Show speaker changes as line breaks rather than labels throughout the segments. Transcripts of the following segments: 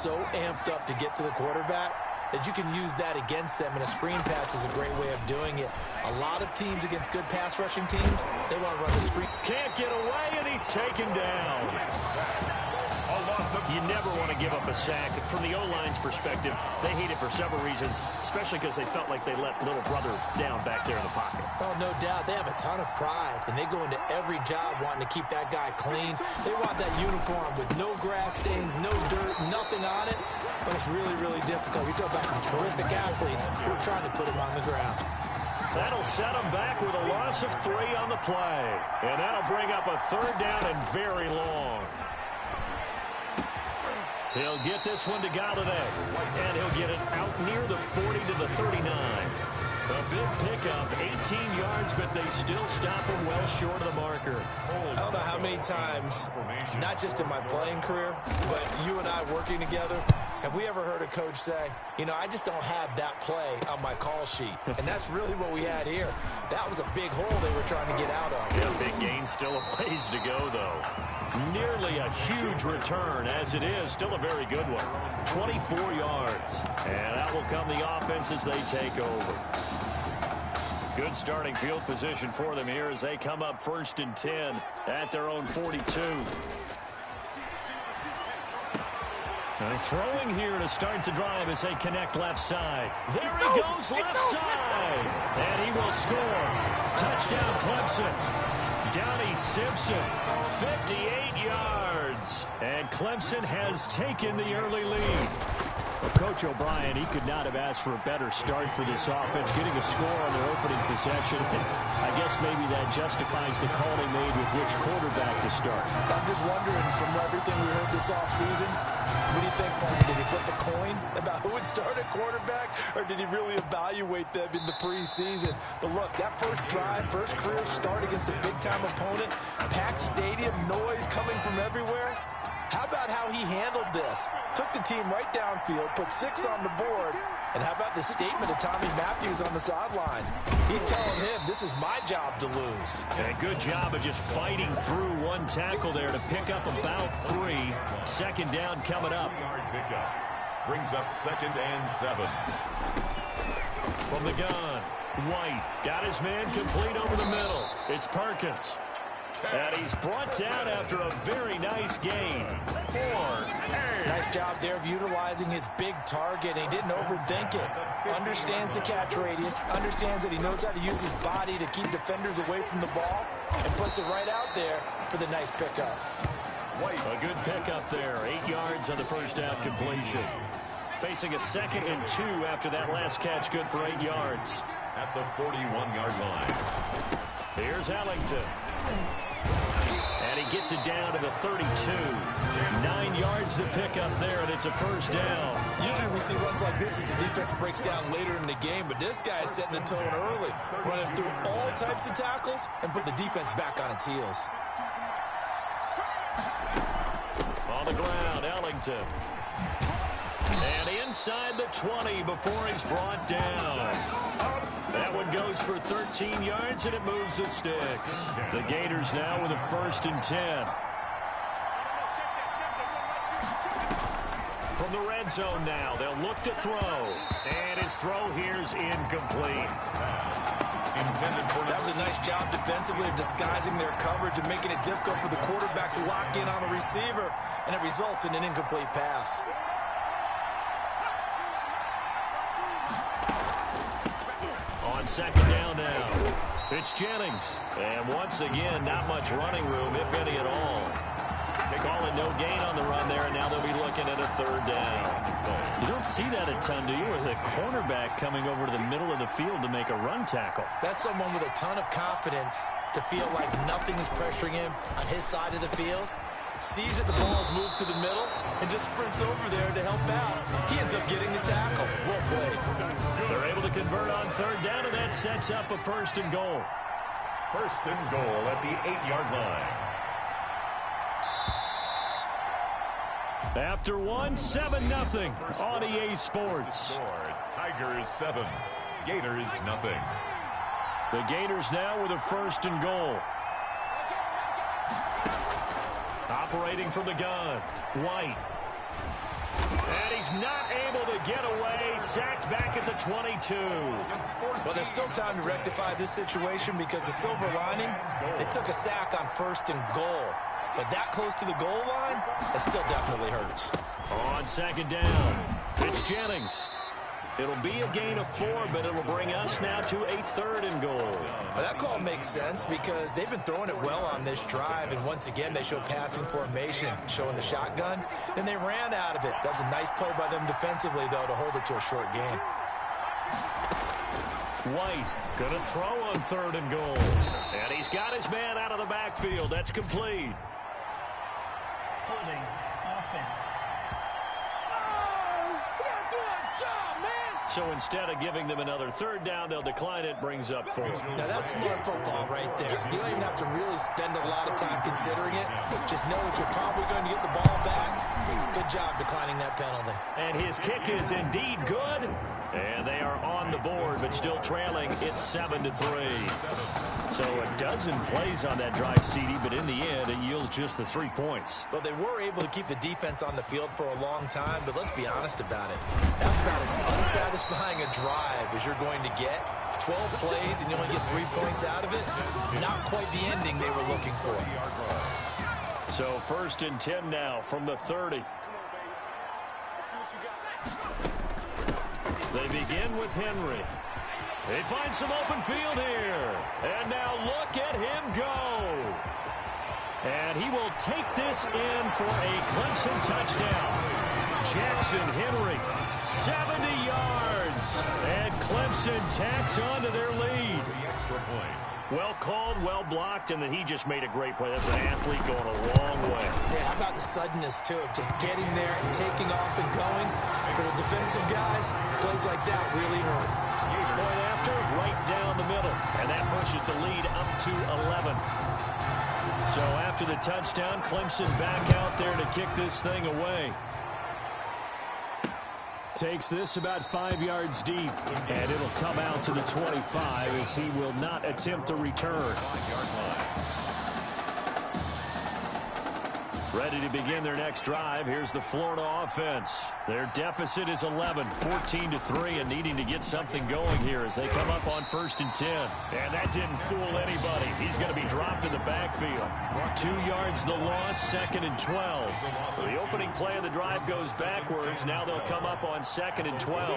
so amped up to get to the quarterback that you can use that against them, and a screen pass is a great way of doing it. A lot of teams against good pass rushing teams, they want to run the screen.
Can't get away, and he's taken down. You never want to give up a sack. From the O-line's perspective, they hate it for several reasons, especially because they felt like they let little brother down back there in the pocket.
Oh, no doubt. They have a ton of pride, and they go into every job wanting to keep that guy clean. They want that uniform with no grass stains, no dirt, nothing on it. But it's really, really difficult. You're talking about some terrific athletes who are trying to put him on the ground.
That'll set him back with a loss of 3 on the play. And that'll bring up a 3rd down and very long. He'll get this one to Galladay, and he'll get it out near the 40 to the 39. A big pickup, 18 yards, but they still stop him well short of the marker.
I don't know how many times, not just in my playing career, but you and I working together, have we ever heard a coach say, you know, I just don't have that play on my call sheet. And that's really what we had here. That was a big hole they were trying to get out of.
Yeah, big gain, still a ways to go, though. Nearly a huge return, as it is. Still a very good one. 24 yards. And that will come the offense as they take over. Good starting field position for them here as they come up 1st and 10 at their own 42. And throwing here to start the drive as they connect left side. There he goes, left side. And he will score. Touchdown, Clemson. Downey Simpson, 58 yards. And Clemson has taken the early lead. Well, Coach O'Brien, he could not have asked for a better start for this offense, getting a score on their opening possession. And I guess maybe that justifies the call they made with which quarterback to start.
I'm just wondering, from everything we heard this offseason, what do you think, Parker? Did he flip a coin about who would start at quarterback, or did he really evaluate them in the preseason? But look, that first drive, first career start against a big-time opponent, packed stadium, noise coming from everywhere. How about how he handled this? Took the team right downfield, put 6 on the board, and how about the statement of Tommy Matthews on the sideline? He's telling him, this is my job to lose.
And a good job of just fighting through one tackle there to pick up about 3. 2nd down coming up.
Pickup brings up 2nd and 7.
From the gun, White got his man complete over the middle. It's Perkins. And he's brought down after a very nice gain. 4.
Nice job there of utilizing his big target. He didn't overthink it. Understands the catch radius. Understands that he knows how to use his body to keep defenders away from the ball. And puts it right out there for the nice pickup.
A good pickup there. 8 yards on the first down completion. Facing a 2nd and 2 after that last catch. Good for 8 yards.
At the 41-yard line.
Here's Ellington. And he gets it down to the 32. 9 yards to pick up there, and it's a first down.
Usually we see runs like this as the defense breaks down later in the game, but this guy is setting the tone early, running through all types of tackles and put the defense back on its heels.
On the ground, Ellington. And inside the 20 before he's brought down. That one goes for 13 yards, and it moves the sticks. The Gators now with a 1st and 10. From the red zone now, they'll look to throw. And his throw here's incomplete.
That was a nice job defensively of disguising their coverage and making it difficult for the quarterback to lock in on a receiver, and it results in an incomplete pass.
On 2nd down now, it's Jennings. And once again, not much running room, if any at all. Calling no gain on the run there, and now they'll be looking at a 3rd down. You don't see that a ton, do you? With a cornerback coming over to the middle of the field to make a run tackle.
That's someone with a ton of confidence to feel like nothing is pressuring him on his side of the field. Sees that the ball's moved to the middle and just sprints over there to help out. He ends up getting the tackle. Well played.
They're able to convert on 3rd down, and that sets up a 1st and goal.
1st and goal at the 8-yard line.
After 7-0 on EA Sports.
Tigers 7, Gators nothing.
The Gators now with a 1st and goal. Operating from the gun, White. not able to get away. Sacked back at the 22.
Well, there's still time to rectify this situation because the silver lining, they took a sack on 1st and goal. But that close to the goal line, that still definitely hurts.
On 2nd down, it's Jennings. It'll be a gain of 4, but it'll bring us now to a 3rd and goal.
Well, that call makes sense because they've been throwing it well on this drive, and once again, they showed passing formation, showing the shotgun. Then they ran out of it. That was a nice play by them defensively, though, to hold it to a short gain.
White going to throw on 3rd and goal. And he's got his man out of the backfield. That's complete.
Holding offense.
So instead of giving them another 3rd down, they'll decline it, brings up 4.
Now, that's smart football right there. You don't even have to really spend a lot of time considering it. Just know that you're probably going to get the ball back. Good job declining that penalty.
And his kick is indeed good. And they are on the board, but still trailing. It's 7-3. So a dozen plays on that drive, CD, but in the end, it yields just the 3 points.
Well, they were able to keep the defense on the field for a long time, but let's be honest about it. That's about as unsatisfying a drive as you're going to get. 12 plays and you only get 3 points out of it. Not quite the ending they were looking for.
So 1st and 10 now from the 30. They begin with Henry. They find some open field here. And now look at him go. And he will take this in for a Clemson touchdown. Jackson Henry, 70 yards. And Clemson tacks on to their lead. Well called, well blocked, and then he just made a great play. That's an athlete going a long way.
Yeah, how about the suddenness, too, of just getting there and taking off and going? For the defensive guys, plays like that really hurt.
Point after, right down the middle. And that pushes the lead up to 11. So after the touchdown, Clemson back out there to kick this thing away. Takes this about 5 yards deep, and it'll come out to the 25 as he will not attempt a return. Ready to begin their next drive. Here's the Florida offense. Their deficit is 11, 14-3, and needing to get something going here as they come up on 1st and 10. And that didn't fool anybody. He's going to be dropped in the backfield. 2 yards the loss, 2nd and 12. The opening play of the drive goes backwards. Now they'll come up on 2nd and 12.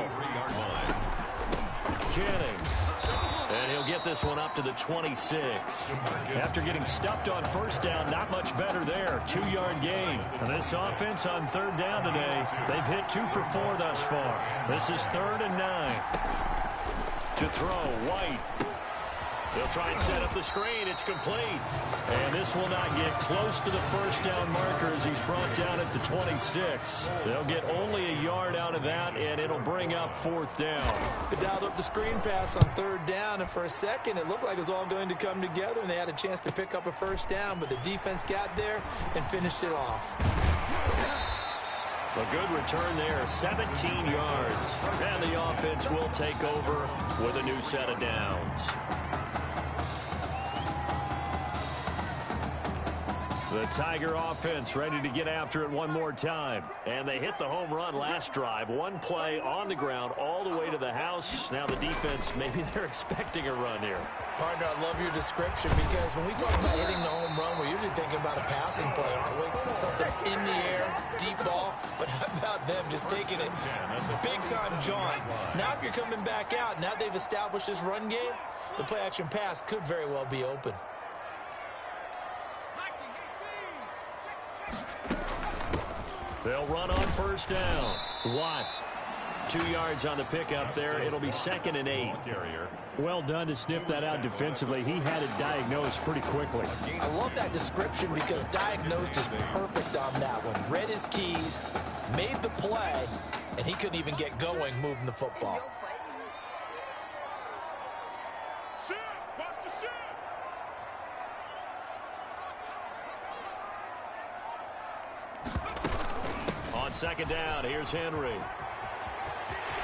Jennings. And he'll get this one up to the 26. After getting stuffed on 1st down, not much better there. 2-yard gain. And this offense on 3rd down today, they've hit 2 for 4 thus far. This is 3rd and 9. To throw, White. They'll try and set up the screen. It's complete. And this will not get close to the 1st down marker as he's brought down at the 26. They'll get only a yard out of that, and it'll bring up 4th down.
They dialed up the screen pass on 3rd down, and for a second, it looked like it was all going to come together, and they had a chance to pick up a 1st down, but the defense got there and finished it off.
A good return there, 17 yards. And the offense will take over with a new set of downs. The Tiger offense ready to get after it one more time. And they hit the home run last drive. One play on the ground all the way to the house. Now the defense, maybe they're expecting a run here.
Partner, I love your description because when we talk about hitting the home run, we're usually thinking about a passing play, aren't we? Something in the air, deep ball. But how about them just taking it big-time jaunt? Now if you're coming back out, now they've established this run game, the play-action pass could very well be open.
They'll run on 1st down. Watt. 2 yards on the pickup there. It'll be 2nd and 8. Well done to sniff that out defensively. He had it diagnosed pretty quickly.
I love that description because diagnosed is perfect on that one. Read his keys, made the play, and he couldn't even get going moving the football.
On 2nd down, here's Henry.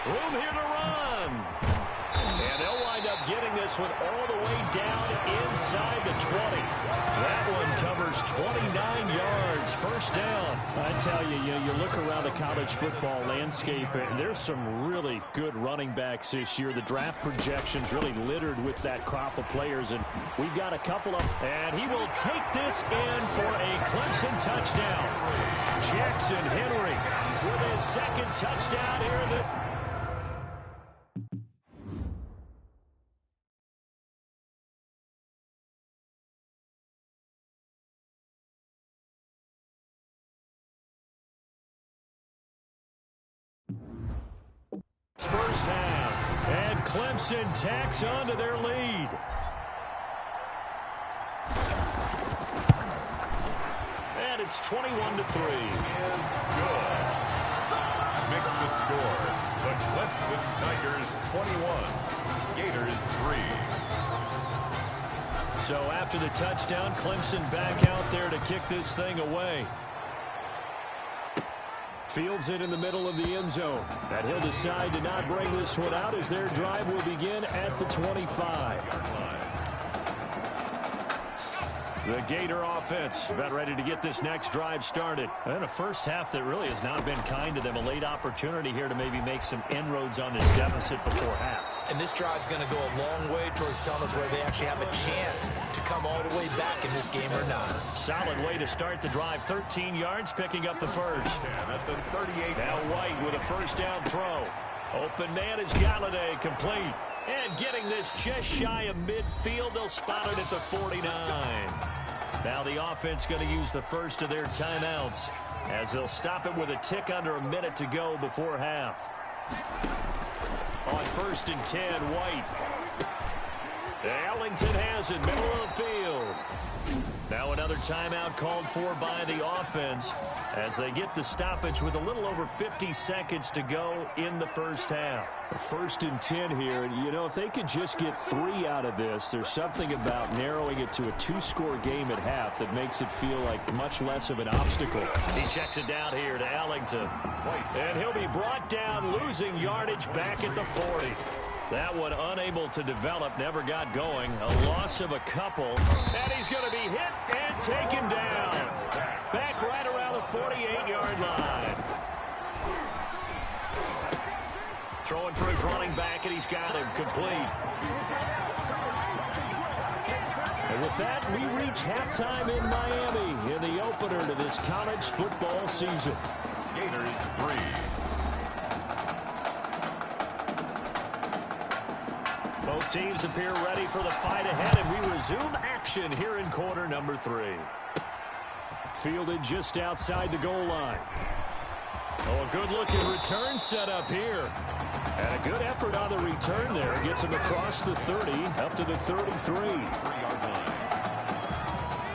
Room here to run. And they'll wind up getting this one all the way down inside the 20. That one covers 29 yards, first down.
I tell you, you look around the college football landscape, and there's some really good running backs this year. The draft projections really littered with that crop of players, and we've got a couple of...
And he will take this in for a Clemson touchdown. Jackson Henry with his second touchdown here in this... First half, and Clemson tacks on to their lead. And it's 21-3.
Is good. Makes the score. The Clemson Tigers 21, Gators 3.
So after the touchdown, Clemson back out there to kick this thing away. Fields it in the middle of the end zone. And he'll decide to not bring this one out as their drive will begin at the 25. The Gator offense about ready to get this next drive started. And a first half that really has not been kind to them. A late opportunity here to maybe make some inroads on this deficit before half.
And this drive's going to go a long way towards telling us whether they actually have a chance to come all the way back in this game or not.
Solid way to start the drive. 13 yards, picking up the first.
And at the 38.
Now White with a first down throw. Open man is Galladay, complete. And getting this just shy of midfield, they'll spot it at the 49. Now the offense going to use the first of their timeouts as they'll stop it with a tick under a minute to go before half. On 1st and 10, White. Ellington has it, middle of the field. Now another timeout called for by the offense as they get the stoppage with a little over 50 seconds to go in the first half.
1st and 10 here, and you know, if they could just get 3 out of this, there's something about narrowing it to a 2-score game at half that makes it feel like much less of an obstacle.
He checks it down here to Ellington. And he'll be brought down, losing yardage back at the 40. That one unable to develop, never got going. A loss of a couple. And he's going to be hit and taken down. Back right around the 48-yard line. Throwing for his running back, and he's got him complete. And with that, we reach halftime in Miami in the opener to this college football season.
Gators 3.
Both teams appear ready for the fight ahead, and we resume action here in quarter number 3.
Fielded just outside the goal line.
Oh, a good-looking return set up here.
And a good effort on the return there. Gets him across the 30, up to the 33.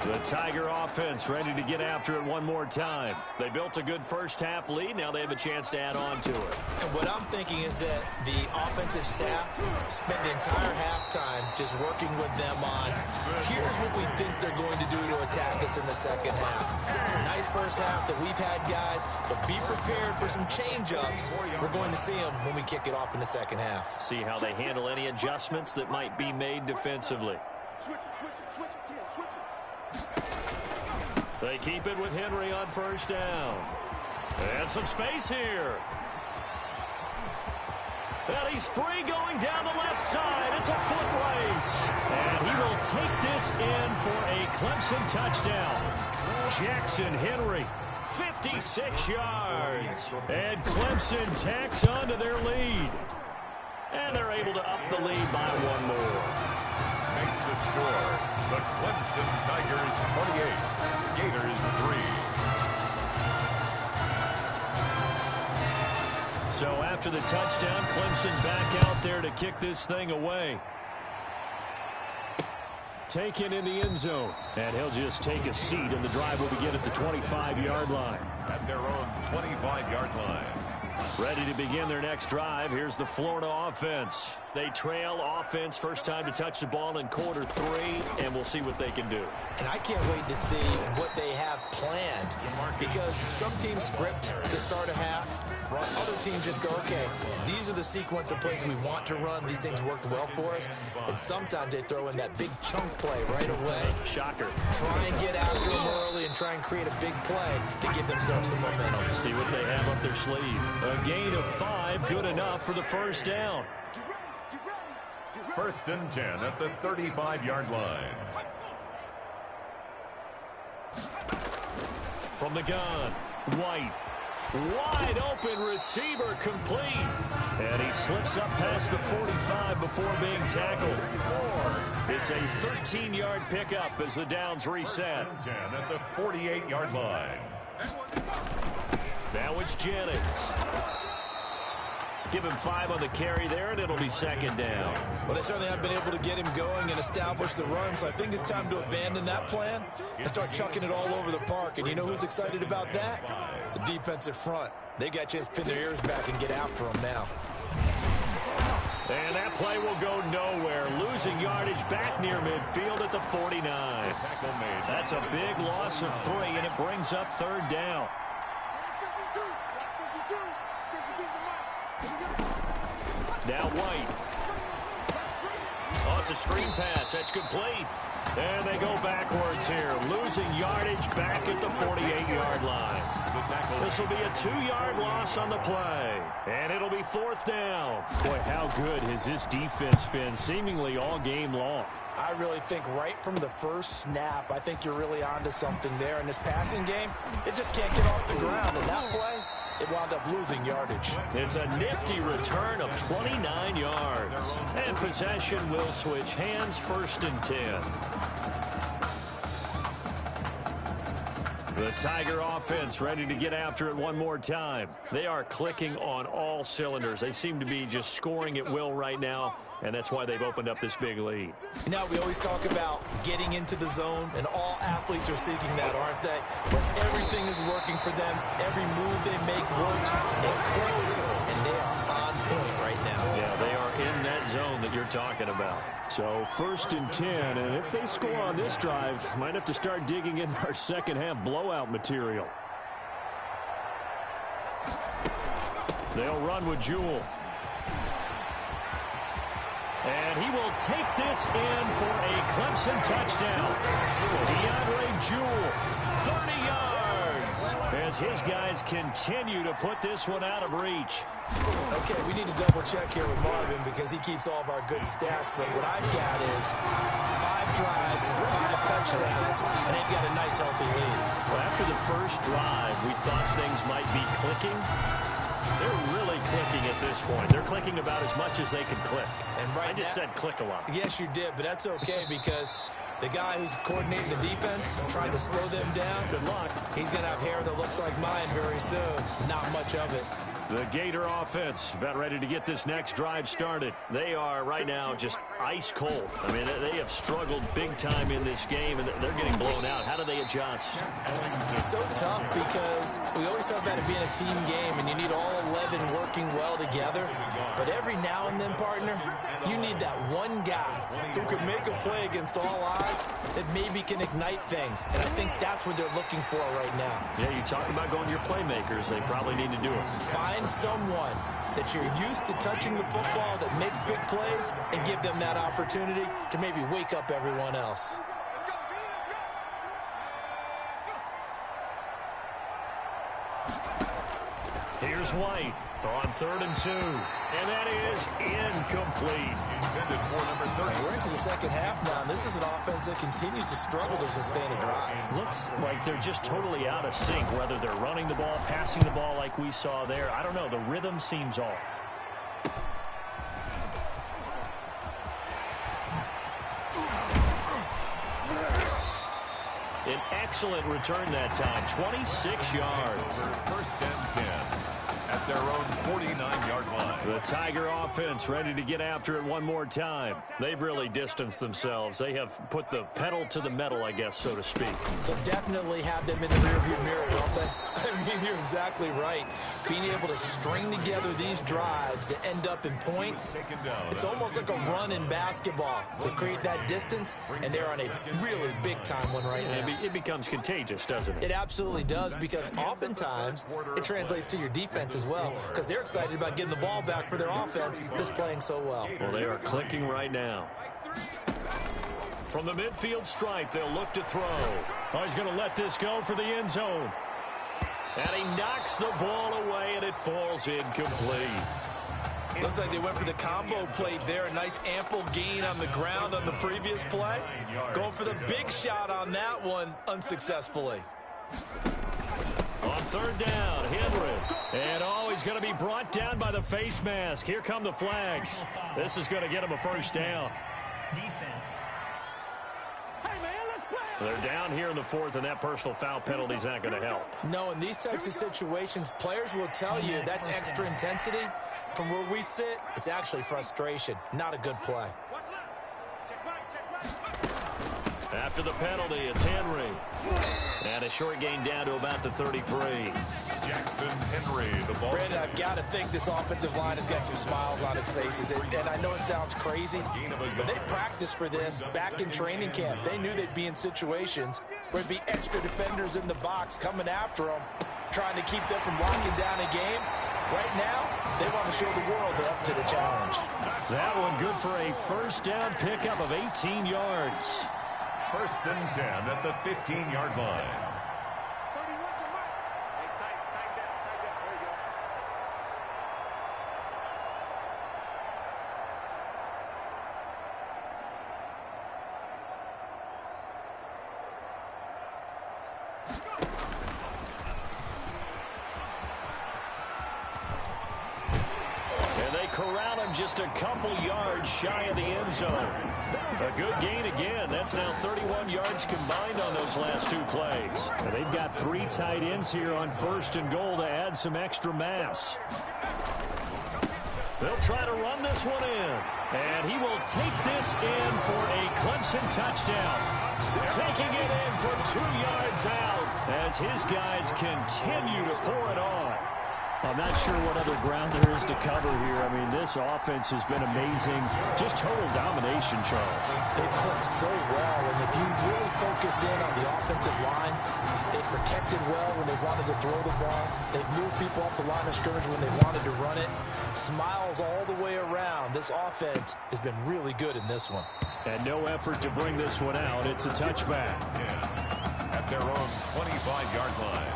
The Tiger offense ready to get after it one more time. They built a good first half lead. Now they have a chance to add on to it.
And what I'm thinking is that the offensive staff spent the entire halftime just working with them on, here's what we think they're going to do to attack us in the second half. Nice first half that we've had, guys, but be prepared for some change-ups. We're going to see them when we kick it off in the second half.
See how they handle any adjustments that might be made defensively.
Switch it, yeah, switch it.
They keep it with Henry on first down. And some space here. And he's free going down the left side. It's a foot race. And he will take this in for a Clemson touchdown. Jackson Henry, 56 yards. And Clemson tacks on to their lead. And they're able to up the lead by one more.
Makes the score. The Clemson Tigers 28, Gators 3.
So after the touchdown, Clemson back out there to kick this thing away.
Taken in the end zone. And he'll just take a seat, and the drive will begin at the 25-yard line.
At their own 25-yard line.
Ready to begin their next drive. Here's the Florida offense. They trail offense, first time to touch the ball in quarter 3, and we'll see what they can do.
And I can't wait to see what they have planned, because some teams script to start a half, other teams just go, okay, these are the sequence of plays we want to run. These things worked well for us. And sometimes they throw in that big chunk play right away.
Shocker.
Try and get after them early and try and create a big play to give themselves some momentum.
See what they have up their sleeve. A gain of 5, good enough for the first down.
First and 10 at the 35-yard line.
From the gun, White. Wide open receiver complete. And he slips up past the 45 before being tackled. It's a 13-yard pickup as the downs reset.
10 at the 48-yard line.
Now it's Jennings. Give him 5 on the carry there, and it'll be second down.
Well, they certainly have been able to get him going and establish the run, so I think it's time to abandon that plan and start chucking it all over the park. And you know who's excited about that? The defensive front. They got a chance to pin their ears back and get after him now.
And that play will go nowhere. Losing yardage back near midfield at the 49. That's a big loss of 3, and it brings up third down. Now White. Oh, it's a screen pass. That's complete. And they go backwards here. Losing yardage back at the 48-yard line. This will be a 2-yard loss on the play. And it'll be fourth down.
Boy, how good has this defense been seemingly all game long?
I really think right from the first snap, I think you're really onto something there. In this passing game, it just can't get off the ground. And that play, it wound up losing yardage.
It's a nifty return of 29 yards. And possession will switch hands, first and 10. The Tiger offense ready to get after it one more time. They are clicking on all cylinders. They seem to be just scoring at will right now, and that's why they've opened up this big lead.
Now, we always talk about getting into the zone, and all athletes are seeking that, aren't they? But everything is working for them. Every move they make works, it clicks, and they are on point right now.
Yeah, they are in that zone that you're talking about.
So first and 10, and if they score on this drive, might have to start digging in our second half blowout material.
They'll run with Jewell. And he will take this in for a Clemson touchdown. DeAndre Jewell, 30 yards, as his guys continue to put this one out of reach.
Okay, we need to double check here with Marvin because he keeps all of our good stats, but what I've got is 5 drives, 5 touchdowns, and they've got a nice healthy lead.
Well, after the first drive, we thought things might be clicking. They're really clicking at this point. They're clicking about as much as they can click.
And right
I just said click a lot.
Yes, you did, but that's okay because the guy who's coordinating the defense tried to slow them down.
Good luck.
He's going to have hair that looks like mine very soon. Not much of it.
The Gator offense about ready to get this next drive started. They are right now just ice cold. I mean, they have struggled big time in this game, and they're getting blown out. How do they adjust?
It's so tough because we always talk about it being a team game, and you need all 11 working well together. But every now and then, partner, you need that one guy who can make a play against all odds that maybe can ignite things. And I think that's what they're looking for right now.
Yeah, you talk about going to your playmakers. They probably need to do it.
Find someone that you're used to touching the football that makes big plays and give them that opportunity to maybe wake up everyone else.
Here's White on 3rd and 2. And that is incomplete.
Intended for number 30.
We're into the second half now, and this is an offense that continues to struggle to sustain a drive.
Looks like they're just totally out of sync, whether they're running the ball, passing the ball like we saw there. I don't know. The rhythm seems off. An excellent return that time, 26 yards.
First and 10 at their own 49-yard line.
The Tiger offense ready to get after it one more time. They've really distanced themselves. They have put the pedal to the metal, I guess, so to speak.
So definitely have them in the rearview mirror, don't they? I mean, you're exactly right. Being able to string together these drives that end up in points, it's almost like a run in basketball to create that distance, and they're on a really big-time one right now.
It becomes contagious, doesn't it?
It absolutely does, because oftentimes it translates to your defense as well, because they're excited about getting the ball back for their offense that's playing so well.
Well, they are clicking right now. From the midfield stripe, they'll look to throw. Oh, he's going to let this go for the end zone. And he knocks the ball away, and it falls incomplete.
Looks like they went for the combo plate there. A nice ample gain on the ground on the previous play. Going for the big shot on that one unsuccessfully.
On third down, Henry. And he's going to be brought down by the face mask. Here come the flags. This is going to get him a first down.
Defense.
They're down here in the fourth, and that personal foul penalty is not going to help.
No, in these types of situations, players will tell you that's extra intensity. From where we sit, it's actually frustration. Not a good play.
After the penalty, it's Henry. And a short gain down to about the 33.
Jackson Henry, the ball.
Brandon, I've got to think this offensive line has got some smiles on its faces. And I know it sounds crazy, but they practiced for this back in training camp. They knew they'd be in situations where there'd be extra defenders in the box coming after them, trying to keep them from locking down a game. Right now, they want to show the world they're up to the challenge.
That one good for a first down pickup of 18 yards.
First and 10 at the 15-yard line.
31's the mic. Hey, tight down. There you go.
And they corral him just a couple yards shy of the end zone. A good gain again. That's now 31 yards combined on those last two plays.
And they've got three tight ends here on first and goal to add some extra mass.
They'll try to run this one in. And he will take this in for a Clemson touchdown. Taking it in from 2 yards out as his guys continue to pour it on.
I'm not sure what other ground there is to cover here. I mean, this offense has been amazing. Just total domination, Charles.
They've clicked so well, and if you really focus in on the offensive line, they've protected well when they wanted to throw the ball. They've moved people off the line of scrimmage when they wanted to run it. Smiles all the way around. This offense has been really good in this one.
And no effort to bring this one out. It's a touchback.
At their own 25-yard line.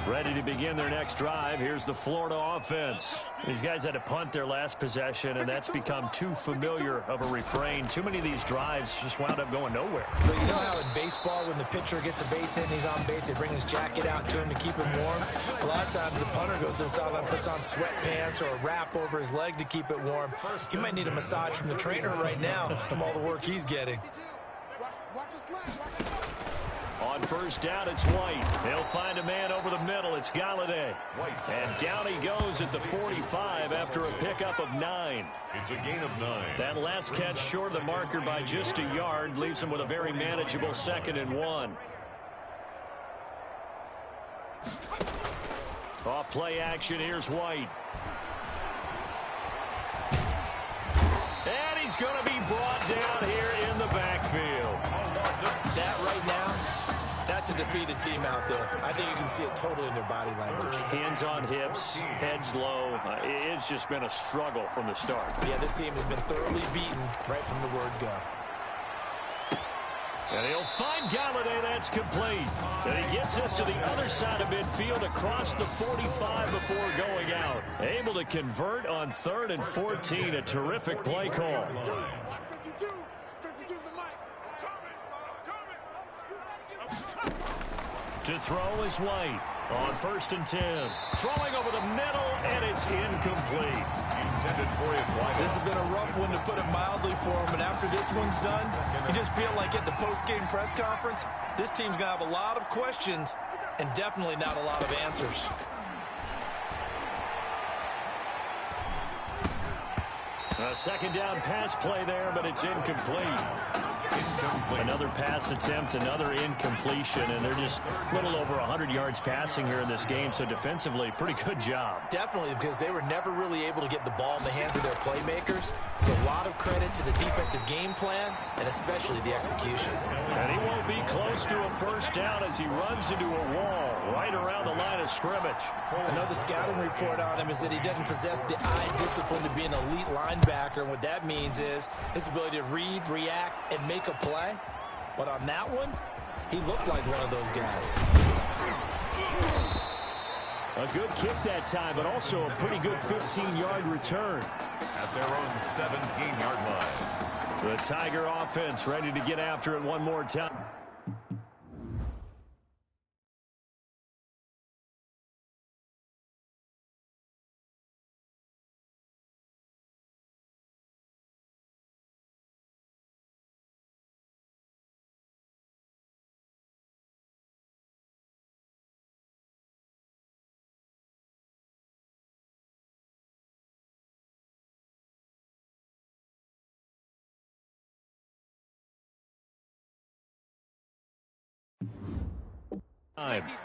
Ready to begin their next drive. Here's the Florida offense. These guys had to punt their last possession, and that's become too familiar of a refrain. Too many of these drives just wound up going nowhere.
But you know how in baseball, when the pitcher gets a base hit and he's on base, they bring his jacket out to him to keep him warm? A lot of times the punter goes to the sideline, puts on sweatpants or a wrap over his leg to keep it warm. He might need a massage from the trainer right now from all the work he's getting.
Watch the slide.
On first down, it's White. They'll find a man over the middle. It's Galladay. And down he goes at the 45 after a pickup of 9.
It's a gain of 9.
That last catch short of the marker by just a yard leaves him with a very manageable 2nd and 1. Off play action, here's White. And he's going to be brought down here in the backfield.
That right now, that's a defeated team out there. I think you can see it totally in their body language.
Hands on hips, heads low. It's just been a struggle from the start.
Yeah, this team has been thoroughly beaten right from the word go.
And he'll find Galladay. That's complete. And he gets us to the other side of midfield across the 45 before going out. Able to convert on 3rd and 14. A terrific play call.
52. 52's the mic.
To throw is White on 1st and 10. Throwing over the middle, and it's incomplete.
Intended for his wide.
This has been a rough one, to put it mildly, for him. And after this one's done, you just feel like at the post-game press conference, this team's going to have a lot of questions and definitely not a lot of answers.
A second down pass play there, but it's incomplete. Another pass attempt, another incompletion, and they're just a little over 100 yards passing here in this game, so defensively, pretty good job.
Definitely, because they were never really able to get the ball in the hands of their playmakers, so a lot of credit to the defensive game plan, and especially the execution.
And he won't be close to a first down as he runs into a wall right around the line of scrimmage.
Another scouting report on him is that he doesn't possess the eye discipline to be an elite linebacker, and what that means is his ability to read, react, and make a play. But on that one, he looked like one of those guys.
A good kick that time, but also a pretty good 15-yard return.
At their own 17-yard line.
The Tiger offense ready to get after it one more time.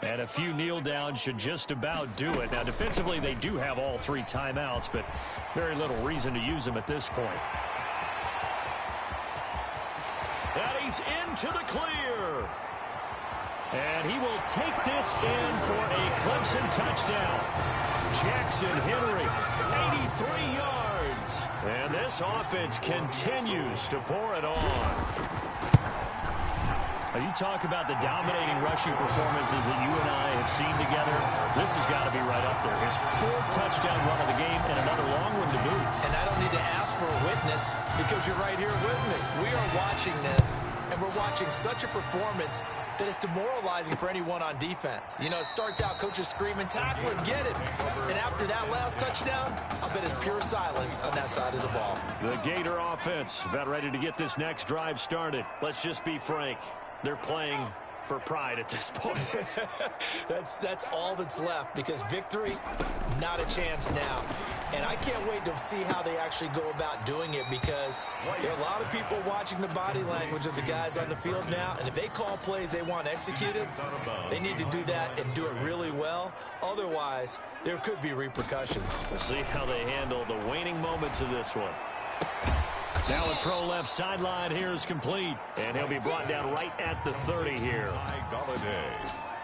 And a few kneel downs should just about do it. Now, defensively, they do have all 3 timeouts, but very little reason to use them at this point. And he's into the clear. And he will take this in for a Clemson touchdown. Jackson Henry, 83 yards. And this offense continues to pour it on. You talk about the dominating rushing performances that you and I have seen together. This has got to be right up there. His 4th touchdown run of the game and another long one to boot.
And I don't need to ask for a witness because you're right here with me. We are watching this, and we're watching such a performance that it's demoralizing for anyone on defense. You know, it starts out, coaches screaming, tackle it, get it. And after that last touchdown, I bet it's pure silence on that side of the ball.
The Gator offense about ready to get this next drive started. Let's just be frank. They're playing for pride at this point.
That's all that's left, because victory, not a chance now. And I can't wait to see how they actually go about doing it, because there are a lot of people watching the body language of the guys on the field now, and if they call plays they want executed, they need to do that and do it really well. Otherwise, there could be repercussions.
We'll see how they handle the waning moments of this one. Now a throw left sideline here is complete, and he'll be brought down right at the 30 here.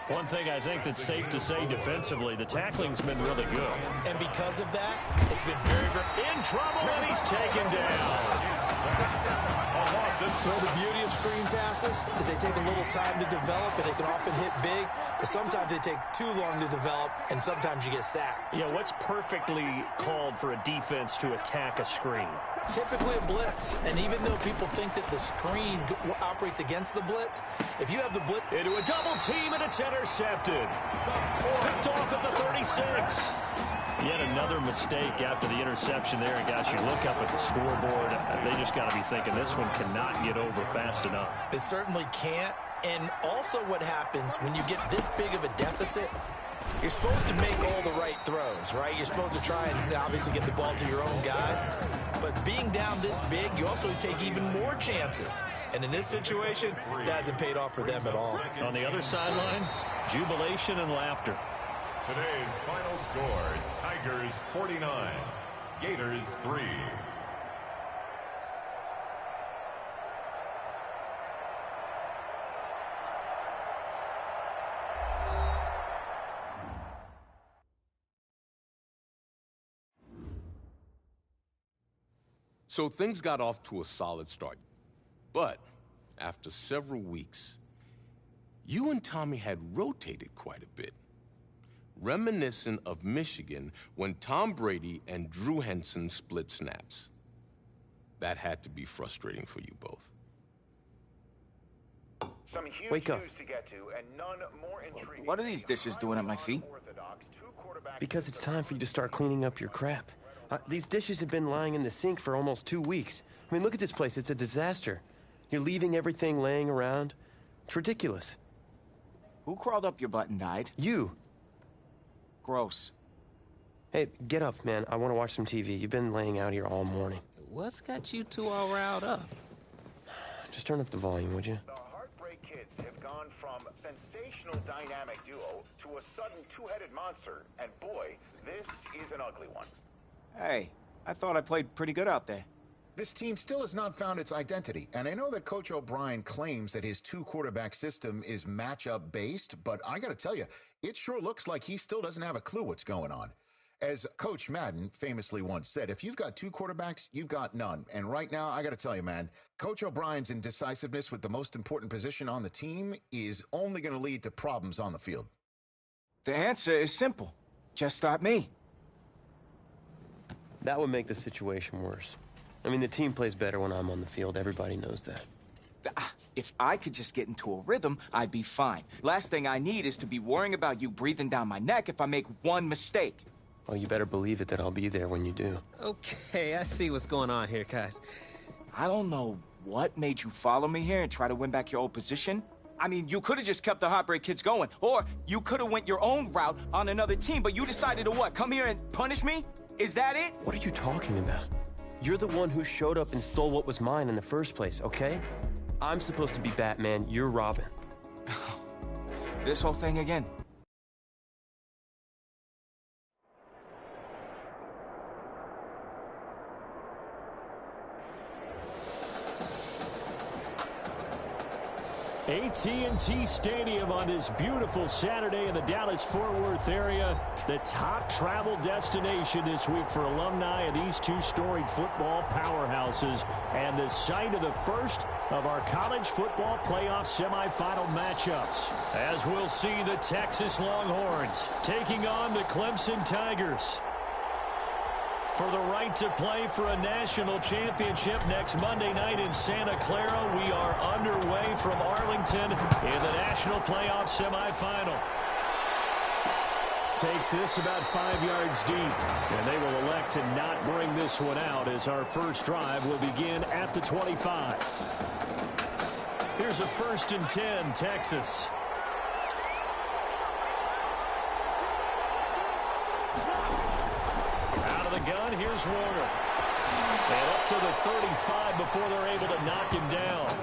One thing I think that's safe to say defensively, the tackling's been really good.
And because of that, it's been very, very...
In trouble, and he's taken down.
Well, the beauty of screen passes is they take a little time to develop, and they can often hit big, but sometimes they take too long to develop, and sometimes you get sacked.
Yeah, what's perfectly called for a defense to attack a screen?
Typically a blitz, and even though people think that the screen operates against the blitz, if you have the blitz...
Into a double team, and it's intercepted. Picked off at the 36. Yet another mistake after the interception there. And guys, you look up at the scoreboard, they just got to be thinking this one cannot get over fast enough.
It certainly can't. And also what happens when you get this big of a deficit, you're supposed to make all the right throws, right? You're supposed to try and obviously get the ball to your own guys. But being down this big, you also take even more chances. And in this situation, that hasn't paid off for them at all.
On the other sideline, jubilation and laughter.
Today's final score, Tigers 49, Gators 3.
So things got off to a solid start. But after several weeks, you and Tommy had rotated quite a bit. Reminiscent of Michigan when Tom Brady and Drew Henson split snaps. That had to be frustrating for you both.
Some huge
Wake up.
news to get to, and none more intriguing.
What are these dishes doing at my feet?
Because it's time for you to start cleaning up your crap. These dishes have been lying in the sink for almost 2 weeks. I mean, look at this place. It's a disaster. You're leaving everything laying around. It's ridiculous.
Who crawled up your butt and died?
You.
Gross.
Hey, get up, man. I want to watch some TV. You've been laying out here all morning.
what's got you two all riled up?
Just turn up the volume, would you?
The Heartbreak Kids have gone from sensational dynamic duo to a sudden two-headed monster, and boy, this is an ugly one.
Hey, I thought I played pretty good out there.
This team still has not found its identity, and I know that Coach O'Brien claims that his two-quarterback system is matchup-based, but I gotta tell you, it sure looks like he still doesn't have a clue what's going on. As Coach Madden famously once said, if you've got two quarterbacks, you've got none. And right now, I gotta tell you, man, Coach O'Brien's indecisiveness with the most important position on the team is only gonna lead to problems on the field.
The answer is simple. Just start me.
That would make the situation worse. I mean, the team plays better when I'm on the field. Everybody knows that.
If I could just get into a rhythm, I'd be fine. Last thing I need is to be worrying about you breathing down my neck if I make one mistake.
Well, you better believe it that I'll be there when you do.
Okay, I see what's going on here, guys.
I don't know what made you follow me here and try to win back your old position. I mean, you could have just kept the Heartbreak Kids going, or you could have went your own route on another team, but you decided to what, come here and punish me? Is that it?
What are you talking about? You're the one who showed up and stole what was mine in the first place, okay? I'm supposed to be Batman, you're Robin.
This whole thing again.
AT&T Stadium on this beautiful Saturday in the Dallas-Fort Worth area. The top travel destination this week for alumni of these two storied football powerhouses, and the site of the first of our college football playoff semifinal matchups. As we'll see, the Texas Longhorns taking on the Clemson Tigers for the right to play for a national championship next Monday night in Santa Clara. We are underway from Arlington in the national playoff semifinal. Takes this about 5 yards deep, and they will elect to not bring this one out as our first drive will begin at the 25. Here's a 1st and 10, Texas. Gun, here's Warner. And up to the 35 before they're able to knock him down.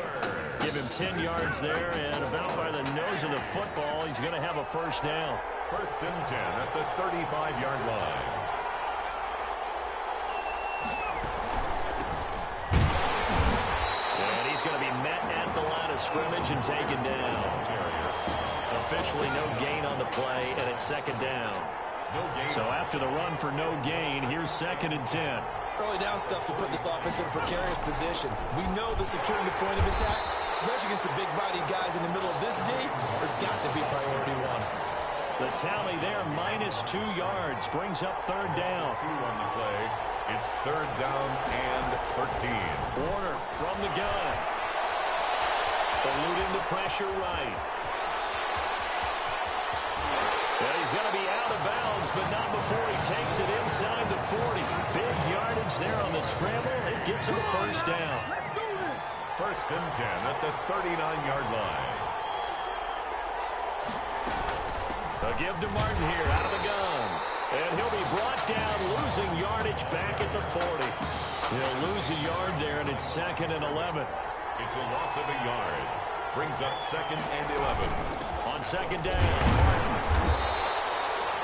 Give him 10 yards there, and about by the nose of the football, he's going to have a first down.
1st and 10 at the 35-yard line.
And he's going to be met at the line of scrimmage and taken down. Officially no gain on the play, and it's 2nd down. So after the run for no gain, here's 2nd and 10.
Early down stuff to put this offense in a precarious position. We know that securing the point of attack, especially against the big body guys in the middle of this D, has got to be priority one.
The tally there, -2 yards, brings up 3rd down.
2 on the play. It's 3rd down and 13.
Warner from the gun. Eluding the pressure right. Well, he's going to be out of bounds, but not before he takes it inside the 40. Big yardage there on the scramble. It gets him a first down.
1st and 10 at the 39-yard line.
A give to Martin here out of the gun. And he'll be brought down, losing yardage back at the 40. He'll lose a yard there, and it's 2nd and 11.
It's a loss of a yard. Brings up 2nd and 11.
On 2nd down, Martin.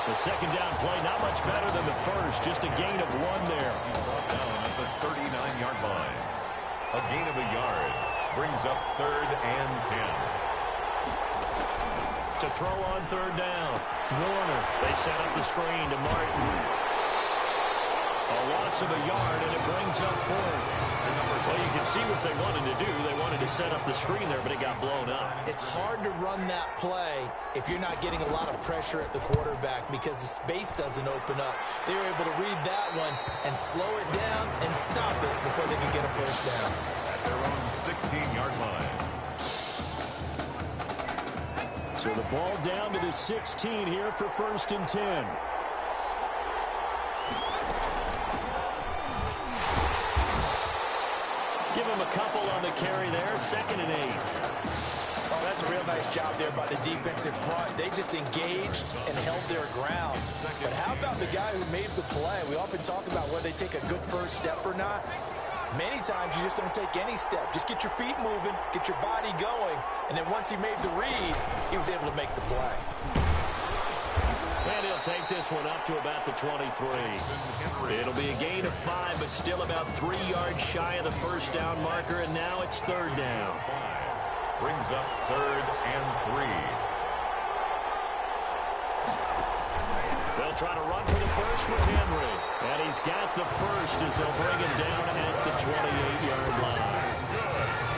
The 2nd down play, not much better than the first, just a gain of 1 there.
He's brought down at the 39-yard line. A gain of a yard brings up 3rd and 10.
To throw on 3rd down, Warner. They set up the screen to Martin. A loss of a yard, and it brings up 4th. Well, you can see what they wanted to do. They wanted to set up the screen there, but it got blown up.
It's hard to run that play if you're not getting a lot of pressure at the quarterback because the space doesn't open up. They were able to read that one and slow it down and stop it before they could get a first down.
At their own 16-yard line.
So the ball down to the 16 here for 1st and 10. Give him a couple on the carry there. 2nd and 8.
Oh, that's a real nice job there by the defensive front. They just engaged and held their ground. But how about the guy who made the play? We often talk about whether they take a good first step or not. Many times you just don't take any step. Just get your feet moving, get your body going, and then once he made the read, he was able to make the play.
And he'll take this one up to about the 23. It'll be a gain of 5, but still about 3 yards shy of the first down marker, and now it's third down.
Brings up 3rd and 3.
They'll try to run for the first with Henry. And he's got the first as they'll bring him down at the 28-yard line.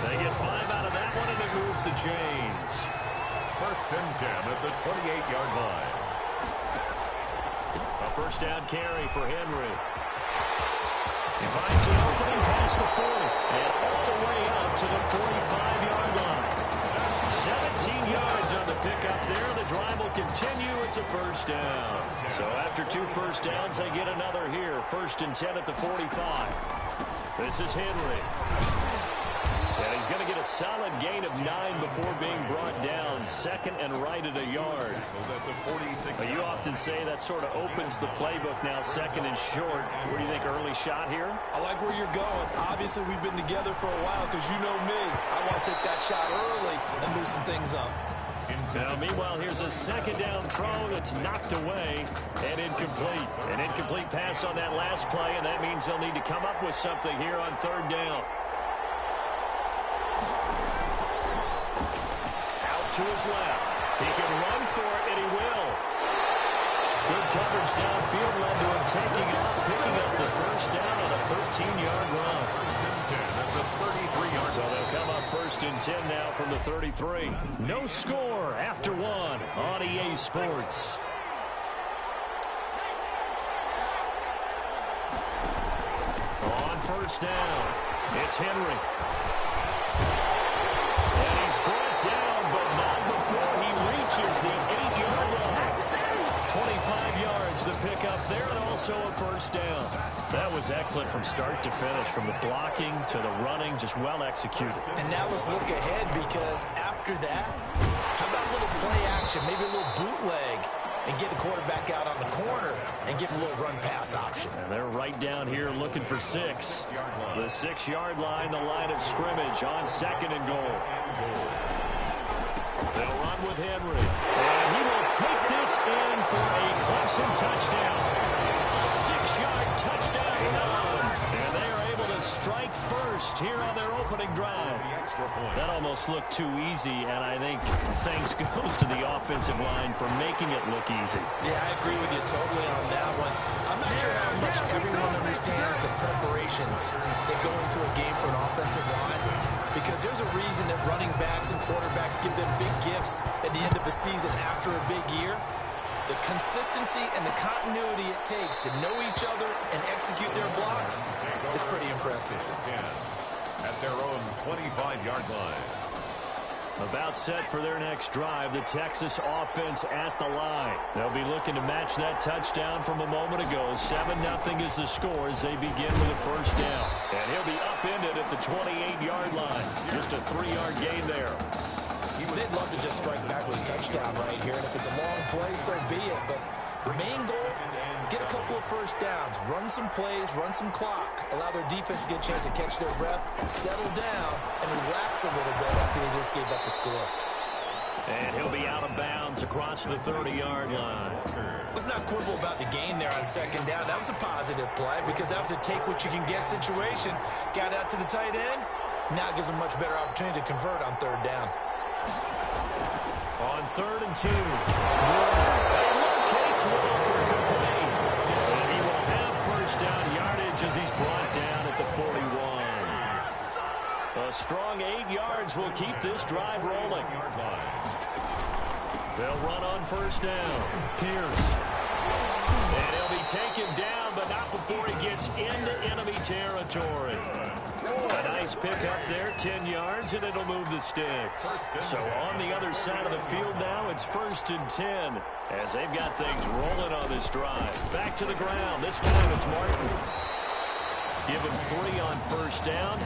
They get 5 out of that one, and it moves the chains.
1st and 10 at the 28-yard line.
A first down carry for Henry. He finds an opening past the 40 and all the way up to the 45-yard line. 17 yards on the pickup there. The drive will continue. It's a first down. So after 2 first downs, they get another here. 1st and 10 at the 45. This is Henry. And he's going to get a solid gain of 9 before being brought down. 2nd and right at a yard. But you often say that sort of opens the playbook now, 2nd and short. What do you think, early shot here?
I like where you're going. Obviously, we've been together for a while because you know me. I want to take that shot early and loosen things up.
Now, meanwhile, here's a 2nd down throw that's knocked away and incomplete. An incomplete pass on that last play, and that means they'll need to come up with something here on 3rd down. Out to his left. He can run for it, and he will. Good coverage downfield led to him taking it up, picking up the first down on a 13-yard run.
1st and 10 at the 33-yard line.
So they'll come up 1st and 10 now from the 33. No score after 1 on EA Sports. On 1st down, it's Henry. And he's brought down, but not before he reaches the 8-yard line. 25 yards, the pickup there, and also a first down. That was excellent from start to finish, from the blocking to the running, just well executed.
And now let's look ahead, because after that, how about a little play action, maybe a little bootleg, and get the quarterback out on the corner and give him a little run-pass option.
And they're right down here looking for 6. The 6-yard line, the line of scrimmage on 2nd and goal. They'll run with Henry. And he will take this in for a Clemson touchdown. A 6-yard touchdown run. And they are able to strike first here on their opening drive. That almost looked too easy, and I think thanks goes to the offensive line for making it look easy.
Yeah, I agree with you totally on that one. I'm not sure how much everyone understands the preparations that go into a game for an offensive line, because there's a reason that running backs and quarterbacks give them big gifts at the end of the season after a big year. The consistency and the continuity it takes to know each other and execute their blocks is pretty impressive.
At their own 25-yard line.
About set for their next drive, the Texas offense at the line. They'll be looking to match that touchdown from a moment ago. 7-0 is the score as they begin with a first down. And he'll be upended at the 28-yard line. Just a 3-yard gain there.
They'd love to just strike back with a touchdown right here, and if it's a long play, so be it. But the main goal, get a couple of first downs, run some plays, run some clock, allow their defense to get a chance to catch their breath, settle down, and relax a little bit after they just gave up a score.
And he'll be out of bounds across the 30-yard line.
Let's not quibble about the gain there on 2nd down. That was a positive play because that was a take-what-you-can-get situation. Got out to the tight end. Now it gives them a much better opportunity to convert on 3rd down.
On 3rd and 2. Warner locates Walker complete. And he will have first down yardage as he's brought down at the 41. A strong 8 yards will keep this drive rolling. They'll run on first down. Pierce. And he'll be taken down, but not before he gets into enemy territory. A nice pick up there, 10 yards, and it'll move the sticks. So on the other side of the field now, it's 1st and 10 as they've got things rolling on this drive. Back to the ground. This time it's Martin. Give him 3 on first down.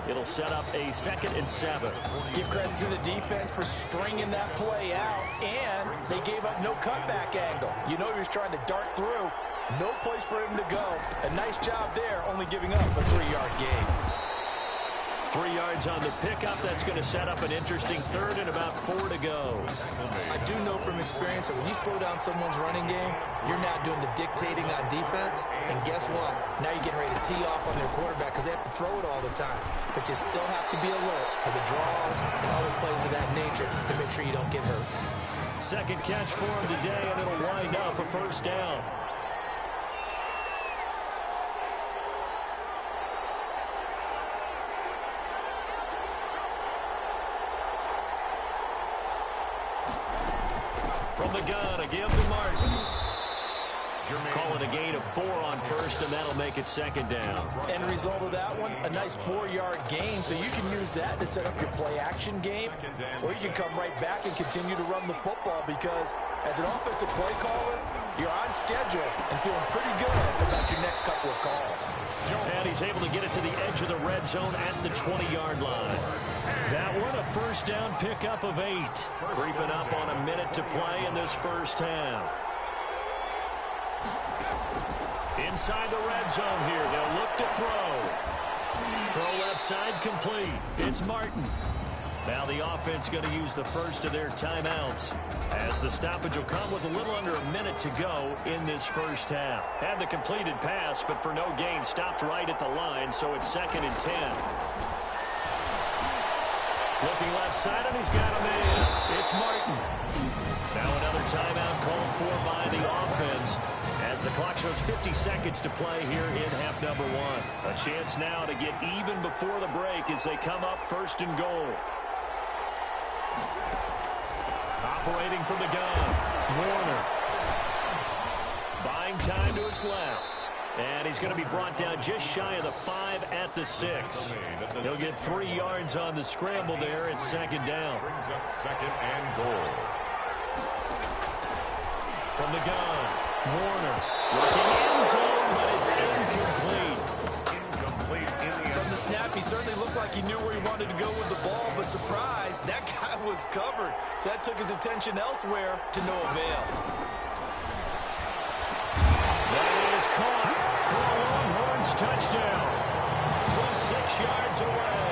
It'll set up a 2nd and 7.
Give credit to the defense for stringing that play out, and they gave up no cutback angle. You know he was trying to dart through. No place for him to go. A nice job there, only giving up a 3-yard gain.
3 yards on the pickup. That's going to set up an interesting third and about 4 to go.
I do know from experience that when you slow down someone's running game, you're not doing the dictating on defense. And guess what? Now you're getting ready to tee off on their quarterback because they have to throw it all the time. But you still have to be alert for the draws and other plays of that nature to make sure you don't get hurt.
Second catch for him today, and it'll wind up a first down. From the gun, a give to Martin. Call it a gain of 4 on first, and that'll make it second down.
End result of that one, a nice 4-yard gain, so you can use that to set up your play-action game, or you can come right back and continue to run the football because as an offensive play caller, you're on schedule and feeling pretty good about your next couple of calls.
And he's able to get it to the edge of the red zone at the 20-yard line. That one, a first down pickup of 8. Creeping up on a minute to play in this first half. Inside the red zone here, they'll look to throw. Throw left side complete. It's Martin. Now the offense going to use the first of their timeouts as the stoppage will come with a little under a minute to go in this first half. Had the completed pass, but for no gain, stopped right at the line, so it's 2nd and 10. Looking left side, and he's got a man. It's Martin. Now another timeout called for by the offense as the clock shows 50 seconds to play here in half number 1. A chance now to get even before the break as they come up 1st and goal. Operating from the gun, Warner. Buying time to his left. And he's going to be brought down just shy of the 5 at the 6. He'll get 3 yards on the scramble there at 2nd down.
Brings up 2nd and goal.
From the gun, Warner. Looking end zone, but it's incomplete.
Incomplete in the end.
From the snap, he certainly looked like he knew where he wanted to go with the ball, but surprise, that guy was covered. So that took his attention elsewhere to no avail.
That is caught for a Longhorns touchdown from 6 yards away.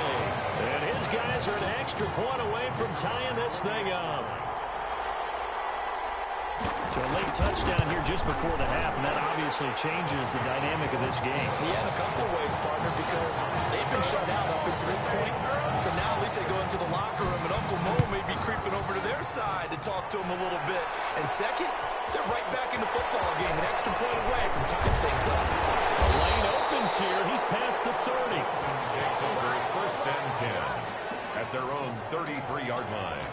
And his guys are an extra point away from tying this thing up. So a late touchdown here just before the half, and that obviously changes the dynamic of this game.
Yeah, in a couple of ways, partner, because they've been shut out up until this point. So now at least they go into the locker room, and Uncle Mo may be creeping over to their side to talk to him a little bit. And second, they're right back in the football game, an extra point away from tying things up.
The lane opens here. He's past the 30.
Takes over 1st and 10 at their own 33-yard line.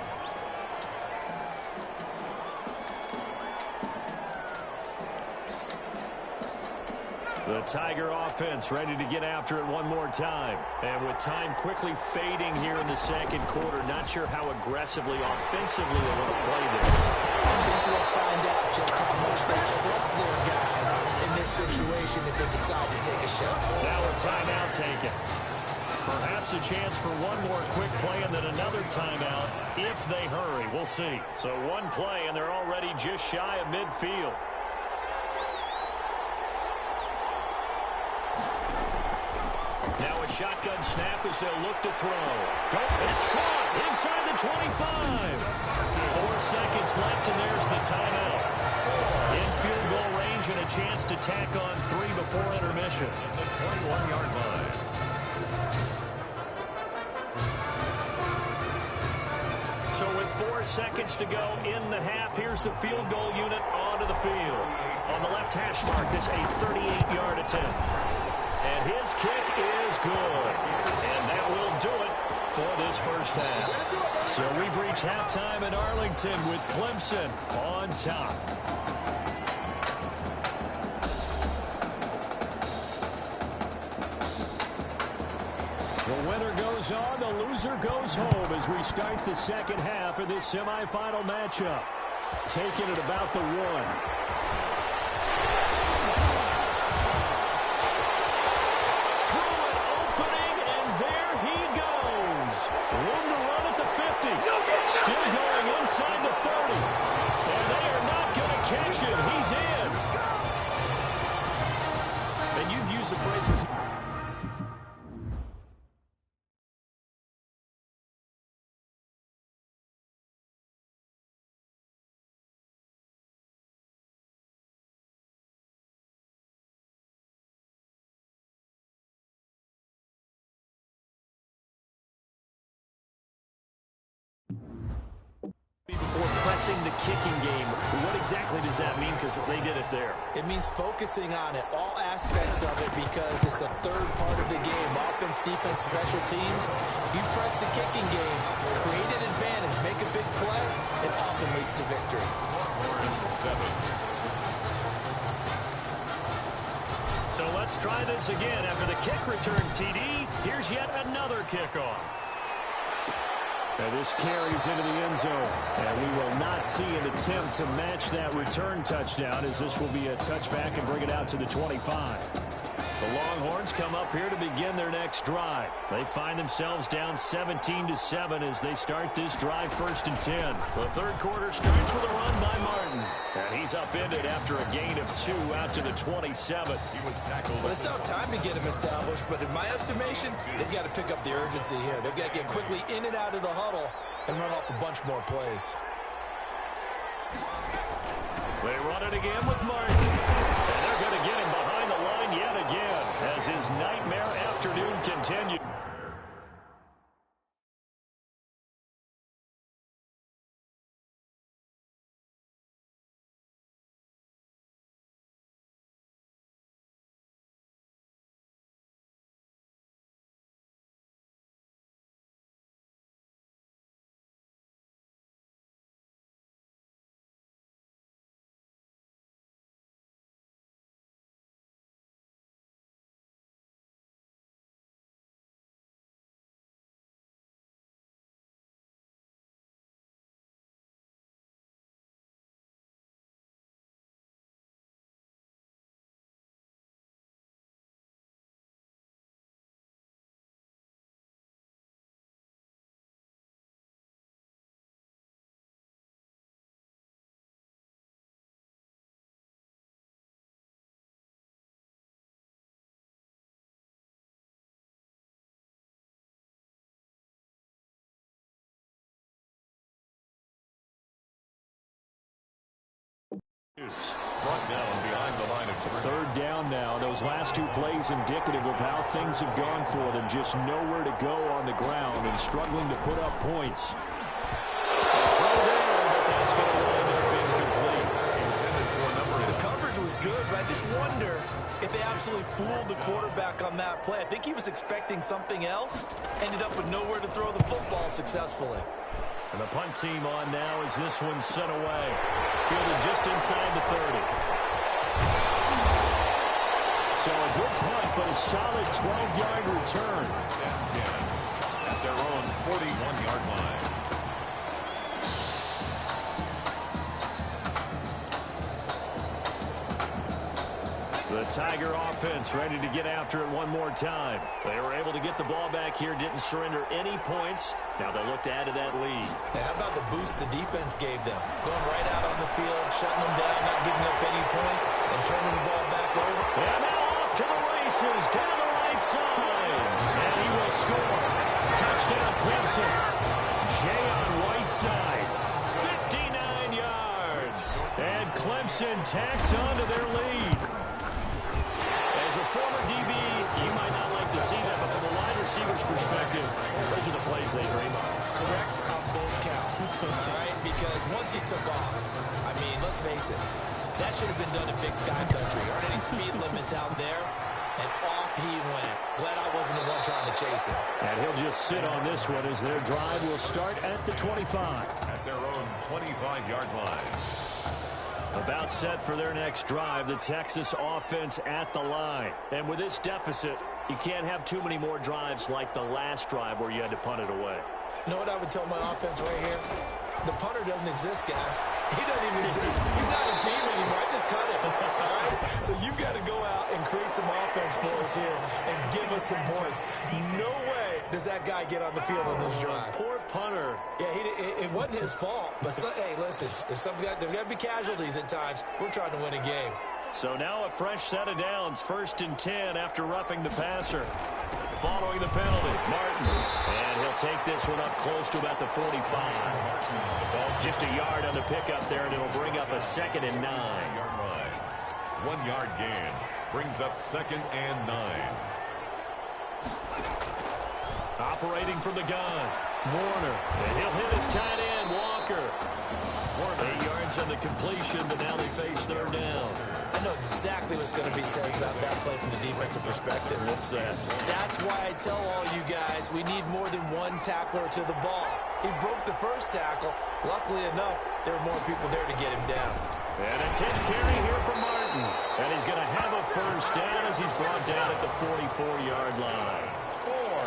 The Tiger offense ready to get after it one more time. And with time quickly fading here in the 2nd quarter, not sure how aggressively, offensively they want to play this.
I think we'll find out just how much they trust their guys in this situation if they decide to take a shot.
Now a timeout taken. Perhaps a chance for one more quick play and then another timeout if they hurry. We'll see. So one play and they're already just shy of midfield. Now a shotgun snap as they'll look to throw. It's caught inside the 25. 4 seconds left, and there's the timeout. In field goal range and a chance to tack on 3 before intermission.
21-yard line.
So with 4 seconds to go in the half, here's the field goal unit onto the field. On the left hash mark, this a 38-yard attempt. And his kick is good. And that will do it for this first half. So we've reached halftime in Arlington with Clemson on top. The winner goes on, the loser goes home as we start the 2nd half of this semifinal matchup. Taking it about the 1. Room to run at the 50. Still going inside the 30. And they are not going to catch him. He's in. And you've used the phrase for pressing the kicking game. What exactly does that mean? Because they did it there.
It means focusing on it, all aspects of it, because it's the third part of the game. Offense, defense, special teams. If you press the kicking game, create an advantage, make a big play, it often leads to victory.
7.
So let's try this again. After the kick return, TD, here's yet another kickoff. And this carries into the end zone. And we will not see an attempt to match that return touchdown, as this will be a touchback and bring it out to the 25. The Longhorns come up here to begin their next drive. They find themselves down 17-7 as they start this drive 1st and 10. The third quarter starts with a run by Martin. And he's upended after a gain of 2 out to the 27.
He was tackled.
Well, they still have time to get him established, but in my estimation, they've got to pick up the urgency here. They've got to get quickly in and out of the huddle and run off a bunch more plays.
They run it again with Martin. And they're going to get him behind the line yet again as his nightmare afternoon continues.
Brought down behind the line of scrimmage.
Third down now. Those last 2 plays indicative of how things have gone for them. Just nowhere to go on the ground and struggling to put up points. Throw there, but that's going to wind up incomplete.
Intended for a number.
The coverage was good, but I just wonder if they absolutely fooled the quarterback on that play. I think he was expecting something else. Ended up with nowhere to throw the football successfully.
And the punt team on now as this one's sent away. Fielded just inside the 30. So a good punt, but a solid 12-yard return.
10 at their own 41-yard line.
The Tiger offense ready to get after it one more time. They were able to get the ball back here, didn't surrender any points. Now they'll look to add to that lead.
Hey, how about the boost the defense gave them? Going right out on the field, shutting them down, not giving up any points, and turning the ball back over.
And now off to the races, down the right side. And he will score. Touchdown, Clemson. Jay on Whiteside. 59 yards. And Clemson tacks on to their lead. As a former DB, you might not like to see that, but from a wide receiver's perspective, those are the plays they dream of.
Correct on both counts, all right? Because once he took off, I mean, let's face it, that should have been done in Big Sky Country. There aren't any speed limits out there, and off he went. Glad I wasn't the one trying to chase him.
And he'll just sit on this one as their drive will start at the 25.
At their own 25-yard line.
About set for their next drive, the Texas offense at the line. And with this deficit, you can't have too many more drives like the last drive where you had to punt it away.
You know what I would tell my offense right here? The punter doesn't exist, guys. He doesn't even exist. He's not a team anymore. I just cut him, all right? So you've got to go out and create some offense for us here and give us some points. No way does that guy get on the field on this drive.
Poor punter.
Yeah, it wasn't his fault. But, hey, listen, there's got to be casualties at times. We're trying to win a game.
So now a fresh set of downs, 1st and 10 after roughing the passer. Following the penalty, Martin. And he'll take this one up close to about the 45. Just a yard on the pickup there, and it'll bring up a 2nd and 9.
1 yard gain brings up 2nd and 9.
Operating from the gun, Warner. And he'll hit his tight end, Walker.
8 yards on the completion, but now they face third down.
I know exactly what's going to be said about that play from the defensive perspective.
What's that?
That's why I tell all you guys we need more than one tackler to the ball. He broke the first tackle. Luckily enough, there were more people there to get him down.
And a 10 carry here for Martin. And he's going to have a first down as he's brought down at the 44-yard line.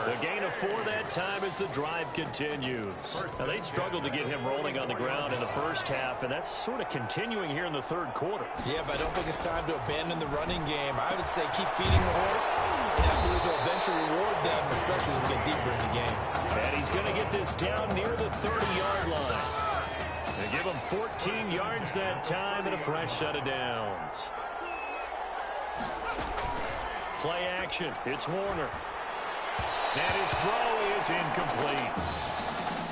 The gain of 4 that time as the drive continues. Now, they struggled to get him rolling on the ground in the first half, and that's sort of continuing here in the third quarter.
Yeah, but I don't think it's time to abandon the running game. I would say keep feeding the horse, and I believe he'll eventually reward them, especially as we get deeper in the game.
And he's going to get this down near the 30-yard line. They give him 14 yards that time and a fresh set of downs. Play action. It's Warner. And his throw is incomplete.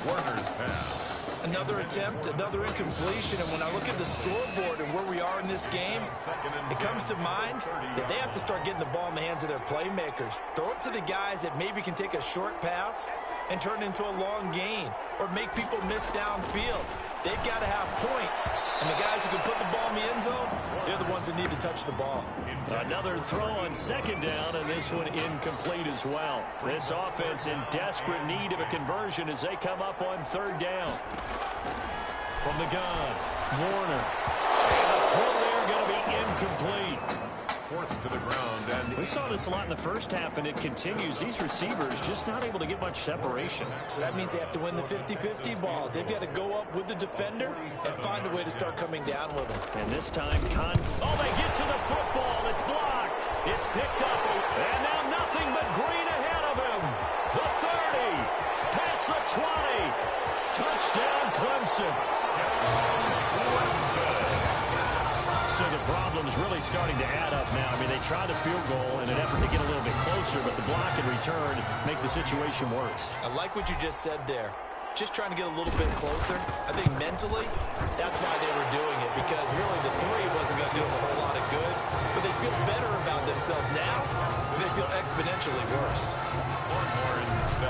Warner's pass.
Another attempt, another incompletion, and when I look at the scoreboard and where we are in this game, it comes to mind that they have to start getting the ball in the hands of their playmakers. Throw it to the guys that maybe can take a short pass and turn it into a long gain or make people miss downfield. They've got to have points, and the guys who can put the ball in the end zone, they're the ones that need to touch the ball.
Another throw on second down, and this one incomplete as well. This offense in desperate need of a conversion as they come up on third down. From the gun, Warner. And the throw there going to be incomplete.
Forced to the ground. And
we saw this a lot in the first half, and it continues. These receivers just not able to get much separation.
So that means they have to win the 50-50 balls. They've got to go up with the defender and find a way to start coming down with them.
And this time, they get to the football. It's blocked. It's picked up. And now nothing but green ahead of him. The 30. Past the 20. Touchdown, Clemson. So the problem's really starting to add up now. I mean, they tried a field goal in an effort to get a little bit closer, but the block and return make the situation worse.
I like what you just said there. Just trying to get a little bit closer. I think mentally, that's why they were doing it, because really the 3 wasn't going to do them a whole lot of good. But they feel better about themselves now. They feel exponentially worse.
7.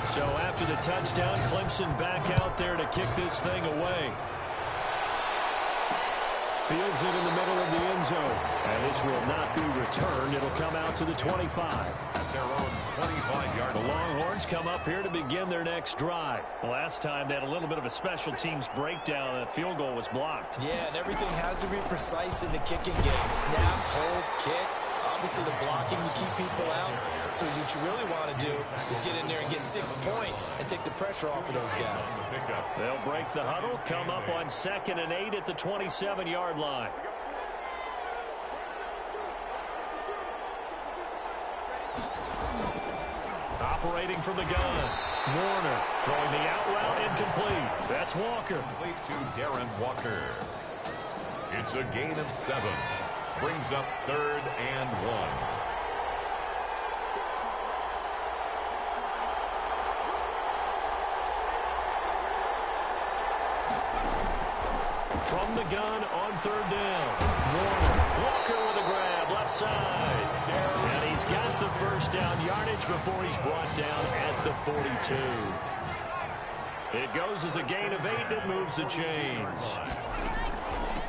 So after the touchdown, Clemson back out there to kick this thing away. Fields it in the middle of the end zone. And this will not be returned. It'll come out to the 25.
Their own 25-yard
line. The Longhorns come up here to begin their next drive. Last time they had a little bit of a special teams breakdown. The field goal was blocked.
Yeah, and everything has to be precise in the kicking game. Snap, hold, kick. Obviously the blocking to keep people out. So what you really want to do is get in there and get 6 points and take the pressure off of those guys.
They'll break the huddle, come up on 2nd and 8 at the 27-yard line. Operating from the gun. Warner throwing the out route incomplete. That's Walker.
Complete to Darren Walker. It's a gain of 7. Brings up 3rd and 1.
From the gun on 3rd down. Warner. Walker with a grab. Left side. And he's got the first down yardage before he's brought down at the 42. It goes as a gain of 8. It moves the chains.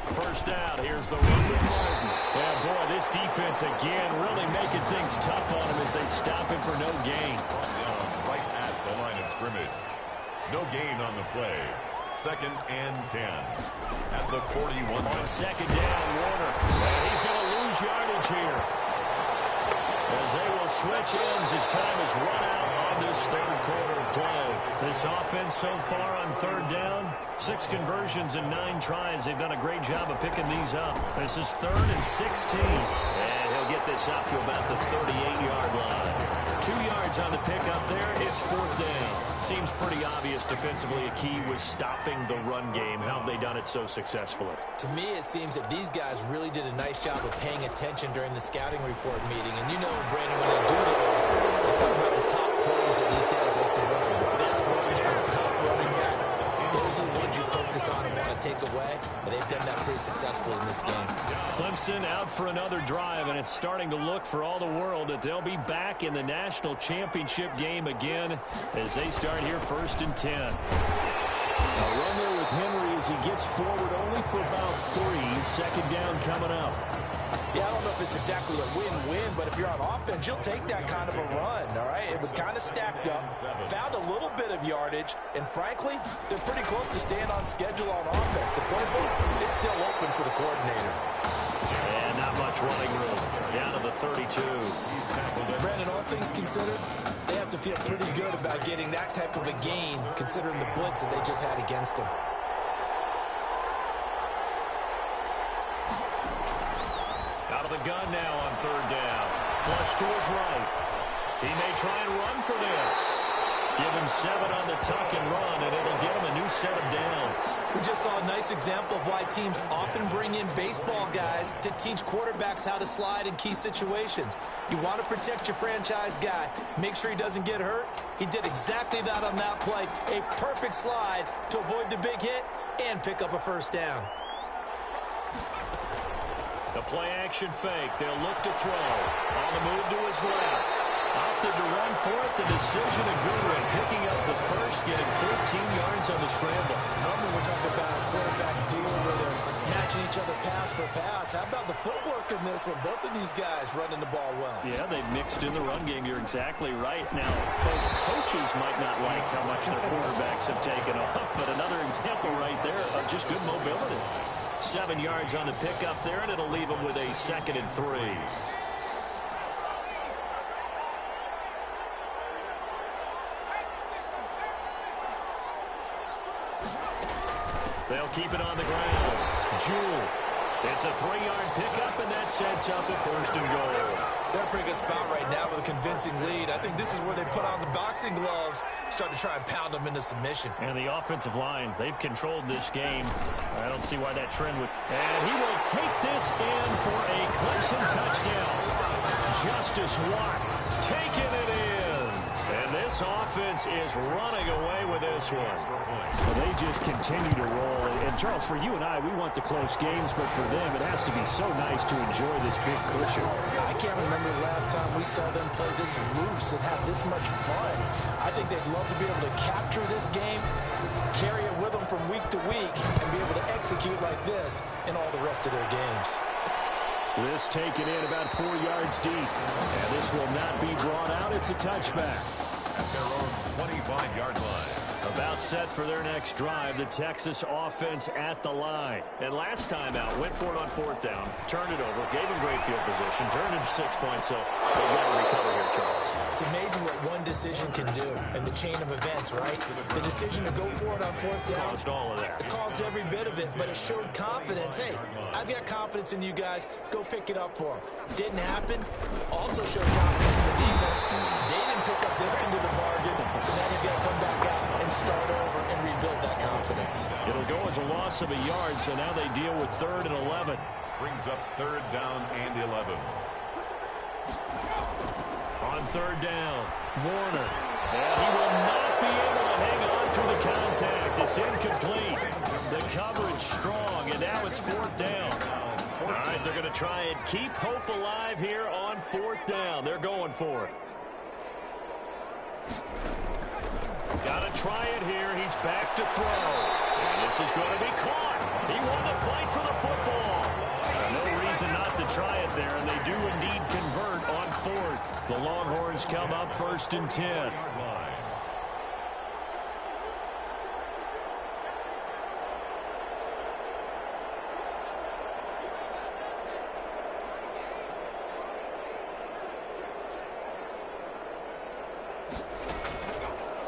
First down, here's the run with Martin. And boy, this defense again really making things tough on him as they stop him for no gain.
Right at the line of scrimmage. No gain on the play. 2nd and 10. At the 41.
On 2nd down, Warner. And he's going to lose yardage here. As they will switch ends as time is run out on this 3rd quarter of play. This offense so far on 3rd down, 6 conversions and 9 tries. They've done a great job of picking these up. This is 3rd and 16. And he'll get this up to about the 38-yard line. 2 yards on the pickup there. It's 4th down. Seems pretty obvious defensively a key was stopping the run game. How have they done it so successfully?
To me, it seems that these guys really did a nice job of paying attention during the scouting report meeting. And you know, Brandon, when they do those, they talk about the top plays that these guys like to run. The best runs for the top running back. Those are the ones you focus on and want to take away. And they've done that pretty successfully in this game.
Clemson out for another drive, and it's starting to look for all the world that they'll be back in the national championship game again as they start here 1st and 10. A run there with
he gets forward only for about 3. Second down coming up.
Yeah, I don't know if it's exactly a win-win, but if you're on offense, you'll take that kind of a run, all right? It was kind of stacked up, found a little bit of yardage, and frankly, they're pretty close to staying on schedule on offense. The playbook is still open for the coordinator.
And not much running room. Down to the 32.
Brandon, all things considered, they have to feel pretty good about getting that type of a gain, considering the blitz that they just had against them.
Out of the gun now on third down. Flush to his right. He may try and run for this. Give him 7 on the tuck and run, and it'll get him a new set of downs.
We just saw a nice example of why teams often bring in baseball guys to teach quarterbacks how to slide in key situations. You want to protect your franchise guy. Make sure he doesn't get hurt. He did exactly that on that play. A perfect slide to avoid the big hit and pick up a first down.
The play-action fake. They'll look to throw. On the move to his left. Opted to run for it. The decision a good one. Picking up the first, getting 14 yards on the scramble.
Normally we're talking about a quarterback duel where they're matching each other pass for pass. How about the footwork in this one? Both of these guys running the ball well.
Yeah, they've mixed in the run game. You're exactly right. Now, both coaches might not like how much their quarterbacks have taken off, but another example right there of just good mobility. 7 yards on the pickup there, and it'll leave them with a 2nd and 3. They'll keep it on the ground. Jewell. It's a 3-yard pickup, and that sets up a 1st and goal.
They're in a pretty good spot right now with a convincing lead. I think this is where they put on the boxing gloves, start to try and pound them into submission.
And the offensive line, they've controlled this game. I don't see why that trend would. And he will take this in for a Clemson touchdown. Justice Watt taking it in. And this offense is running away with this one. Well, they just continue to roll. And Charles, for you and I, we want the close games, but for them, it has to be so nice to enjoy this big cushion.
I can't remember the last time we saw them play this loose and have this much fun. I think they'd love to be able to capture this game, carry it with them from week to week, and be able to execute like this in all the rest of their games.
This taken in about 4 yards deep. And this will not be brought out. It's a touchback.
At their own 25-yard line.
About set for their next drive. The Texas offense at the line. And last time out, went for it on 4th down. Turned it over. Gave them great field position. Turned into 6 points. So they've got to recover here, Charles.
It's amazing what one decision can do in the chain of events, right? The decision to go for it on 4th down.
Caused all of that.
It caused every bit of it, but it showed confidence. Hey, I've got confidence in you guys. Go pick it up for them. Didn't happen. Also showed confidence in the defense. They didn't pick up their end of the bargain, so now they've got to come back out and start over and rebuild that confidence.
It'll go as a loss of a yard, so now they deal with 3rd and 11.
Brings up 3rd down and 11.
On 3rd down, Warner. And he will not be able to hang on through the contact. It's incomplete. The coverage strong, and now it's 4th down. All right, they're going to try and keep hope alive here on 4th down. They're going for it. Got to try it here. He's back to throw. And this is going to be caught. He won the fight for the football. No reason not to try it there, and they do indeed convert on 4th. The Longhorns come up 1st and 10.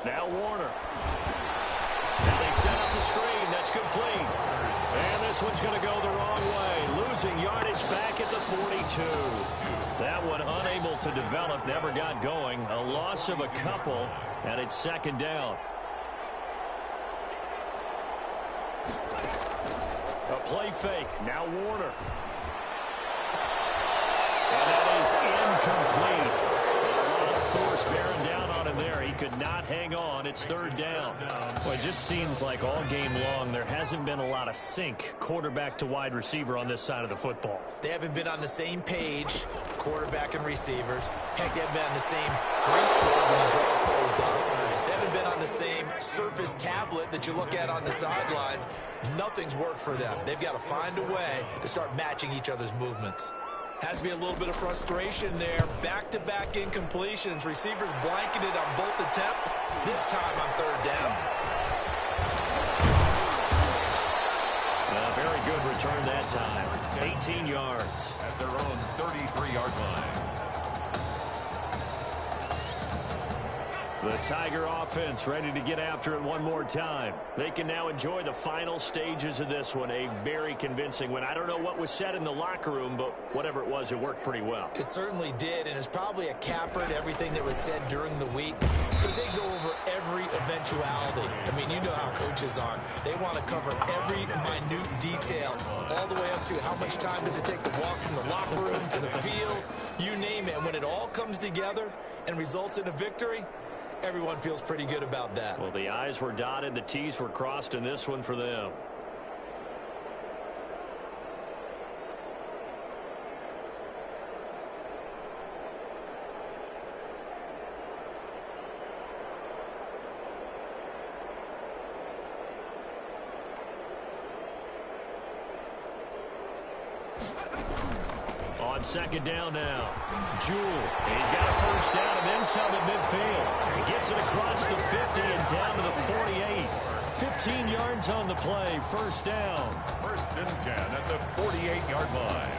Now Warner. Now they set up the screen. That's complete. And this one's going to go the wrong way. Losing yardage back at the 42. That one unable to develop. Never got going. A loss of a couple. And it's 2nd down. A play fake. Now Warner. And that is incomplete. A lot of force bearing down on on him there. He could not hang on. It's third down. Well, it just seems like all game long there hasn't been a lot of sync quarterback to wide receiver on this side of the football.
They haven't been on the same page, quarterback and receivers. Heck, they haven't been on the same grease board when you draw plays up. They haven't been on the same Surface tablet that you look at on the sidelines. Nothing's worked for them. They've got to find a way to start matching each other's movements. Has to be a little bit of frustration there. Back-to-back incompletions. Receivers blanketed on both attempts. This time on third down.
A very good return that time. 18 yards.
At their own 33-yard line.
The Tiger offense ready to get after it one more time. They can now enjoy the final stages of this one. A very convincing win. I don't know what was said in the locker room, but whatever it was, it worked pretty well.
It certainly did, and it's probably a capper to everything that was said during the week because they go over every eventuality. I mean, you know how coaches are. They want to cover every minute detail, all the way up to how much time does it take to walk from the locker room to the field, you name it. And when it all comes together and results in a victory, everyone feels pretty good about that.
Well, the I's were dotted, the T's were crossed in this one for them. On second down now, Jewell. He's got a first down and then some at midfield. He gets it across the 50 and down to the 48. 15 yards on the play, first down.
First and 10 at the 48-yard line.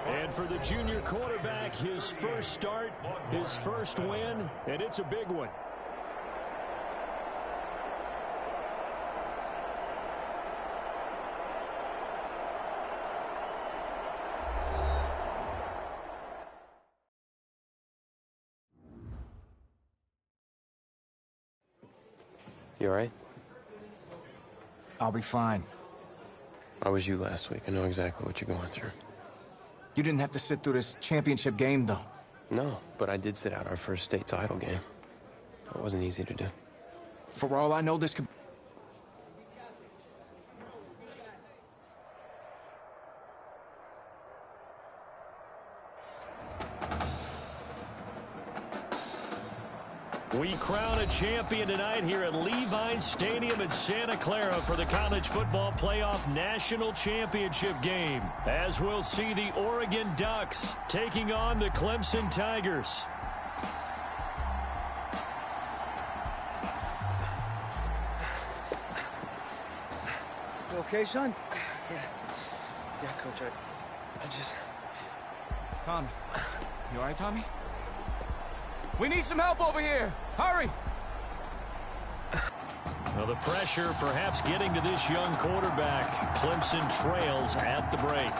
And for the junior quarterback, his first start, his first win, and it's a big one.
You all right?
I'll be fine.
I was you last week. I know exactly what you're going through.
You didn't have to sit through this championship game, though.
No, but I did sit out our first state title game. It wasn't easy to do.
For all I know, this could...
We crown a champion tonight here at Levi's Stadium in Santa Clara for the College Football Playoff National Championship game, as we'll see the Oregon Ducks taking on the Clemson Tigers.
You okay, son?
Yeah, Coach, I just...
Tommy. You all right, Tommy? We need some help over here. Hurry!
Well, the pressure perhaps getting to this young quarterback. Clemson trails at the break.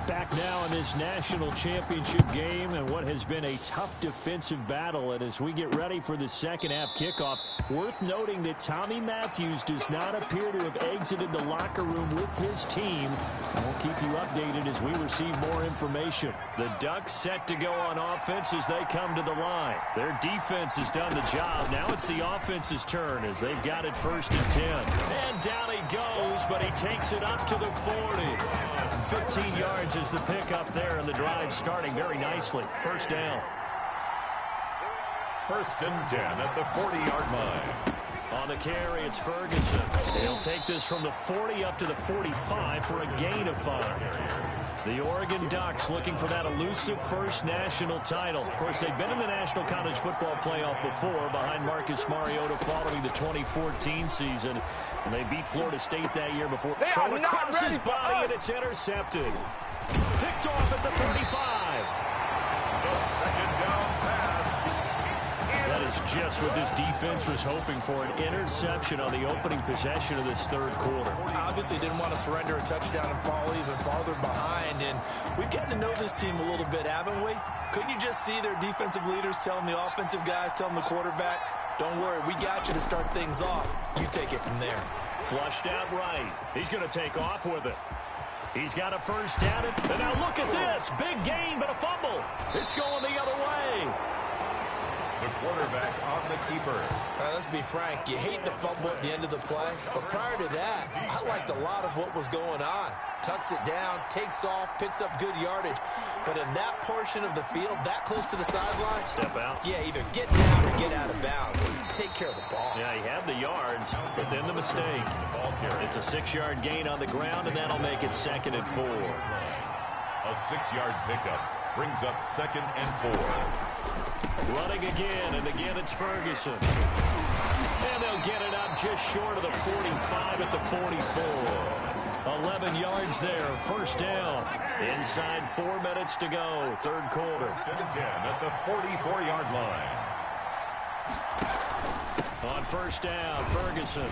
Back now in this national championship game and what has been a tough defensive battle. And as we get ready for the second half kickoff, worth noting that Tommy Matthews does not appear to have exited the locker room with his team. And we'll keep you updated as we receive more information. The Ducks set to go on offense as they come to the line. Their defense has done the job. Now it's the offense's turn as they've got it first and 10. And down he goes, but he takes it up to the 40. 15 yards is the pickup there, and the drive starting very nicely. First down.
First and 10 at the 40-yard line.
On the carry, it's Ferguson. He'll take this from the 40 up to the 45 for a gain of 5. The Oregon Ducks looking for that elusive first national title. Of course, they've been in the National College Football Playoff before behind Marcus Mariota following the 2014 season. And they beat Florida State that year before. Throw across his body, and it's intercepted. Picked off at the 35.
The second down pass.
That is Just what this defense was hoping for, an interception on the opening possession of this third quarter.
Obviously didn't want to surrender a touchdown and fall even farther behind. And we've gotten to know this team a little bit, haven't we? Couldn't you just see their defensive leaders telling the offensive guys, telling the quarterback, don't worry, we got you to start things off. You take it from there.
Flushed out right. He's going to take off with it. He's got a first down. And now look at this. Big gain, but a fumble. It's going the other way.
The quarterback on the keeper.
Let's be frank. You hate the fumble at the end of the play. But prior to that, I liked a lot of what was going on. Tucks it down, takes off, picks up good yardage. But in that portion of the field, that close to the sideline.
Step out.
Yeah, either get down or get out of bounds. Take care of the ball.
Yeah, he had the yards, but then the mistake. It's a 6-yard gain on the ground, and that'll make it 2nd and 4.
A 6-yard pickup brings up 2nd and 4.
Running again, and again it's Ferguson. And they'll get it up just short of the 45 at the 44. 11 yards there, first down. Inside 4 minutes to go, third quarter.
10 at the 44-yard line.
On first down, Ferguson.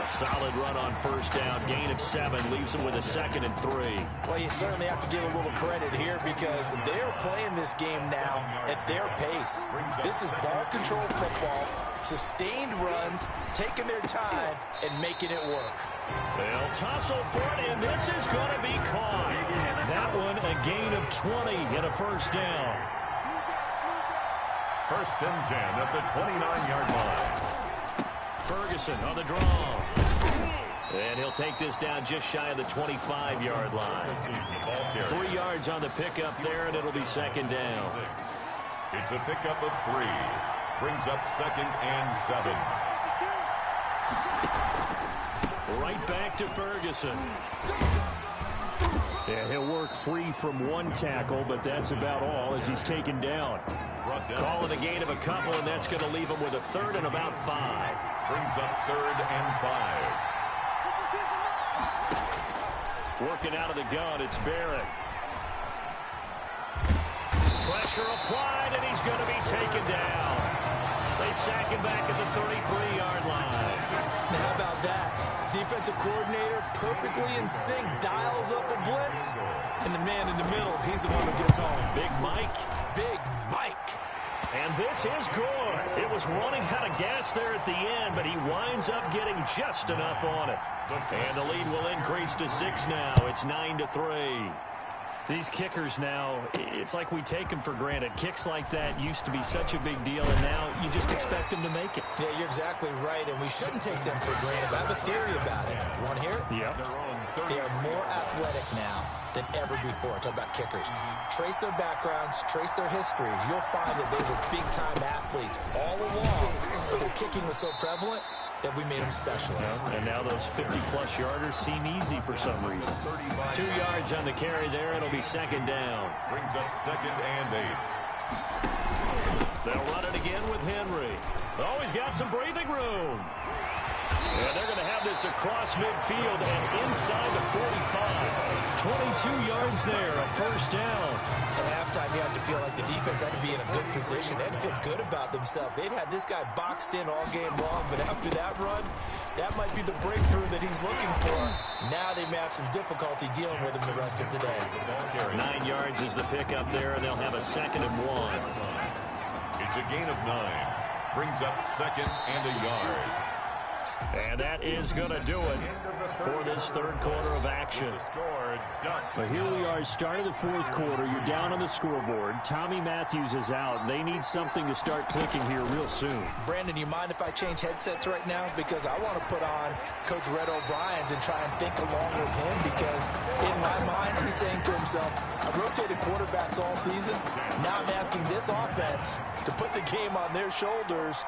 A solid run on first down. Gain of 7 leaves them with a 2nd and 3.
Well, you certainly have to give a little credit here because they're playing this game now at their pace. This is ball control football, sustained runs, taking their time, and making it work.
They'll tussle for it, and this is going to be caught. That one, a gain of 20 and a first down.
First and 10 at the 29-yard line.
Ferguson on the draw. And he'll take this down just shy of the 25-yard line. 3 yards on the pickup there, and it'll be 2nd down.
It's a pickup of 3. Brings up 2nd and 7.
Right back to Ferguson. Yeah, he'll work free from 1 tackle, but that's about all as he's taken down. Calling a gain of a couple, and that's going to leave him with a 3rd and about 5.
Brings up 3rd and 5.
Working out of the gun, it's Barrett. Pressure applied, and he's going to be taken down. They sack him back at the 33-yard line.
Now, how about that? Defensive coordinator perfectly in sync, dials up a blitz, and the man in the middle, he's the one who gets home.
Big Mike.
Big Mike.
And this is good. It was running out of gas there at the end, but he winds up getting just enough on it. And the lead will increase to 6 now. It's 9-3. These kickers now, it's like we take them for granted. Kicks like that used to be such a big deal, and now you just expect them to make it.
Yeah, you're exactly right, and we shouldn't take them for granted. I have a theory about it. You want to hear it?
Yeah.
They are more athletic now than ever before. Talk about kickers. Trace their backgrounds, trace their histories. You'll find that they were big-time athletes all along, but their kicking was so prevalent that we made them specialists.
And now those 50-plus yarders seem easy for some reason. 2 yards on the carry there. It'll be 2nd down.
Brings up 2nd and 8.
They'll run it again with Henry. Oh, he's got some breathing room. And they're going to have this across midfield and inside the 45. 22 yards there, a first down.
At halftime, you have to feel like the defense had to be in a good position. They had to feel good about themselves. They'd had this guy boxed in all game long, but after that run, that might be the breakthrough that he's looking for. Now they may have some difficulty dealing with him the rest of today.
9 yards is the pickup there, and they'll have a 2nd and 1.
It's a gain of 9. Brings up 2nd and a yard.
And that is going to do it for this third quarter of action. But here we are, start of the fourth quarter. You're down on the scoreboard. Tommy Matthews is out. They need something to start clicking here real soon.
Brandon, you mind if I change headsets right now? Because I want to put on Coach Red O'Brien's and try and think along with him, because in my mind, he's saying to himself, I've rotated quarterbacks all season. Now I'm asking this offense to put the game on their shoulders,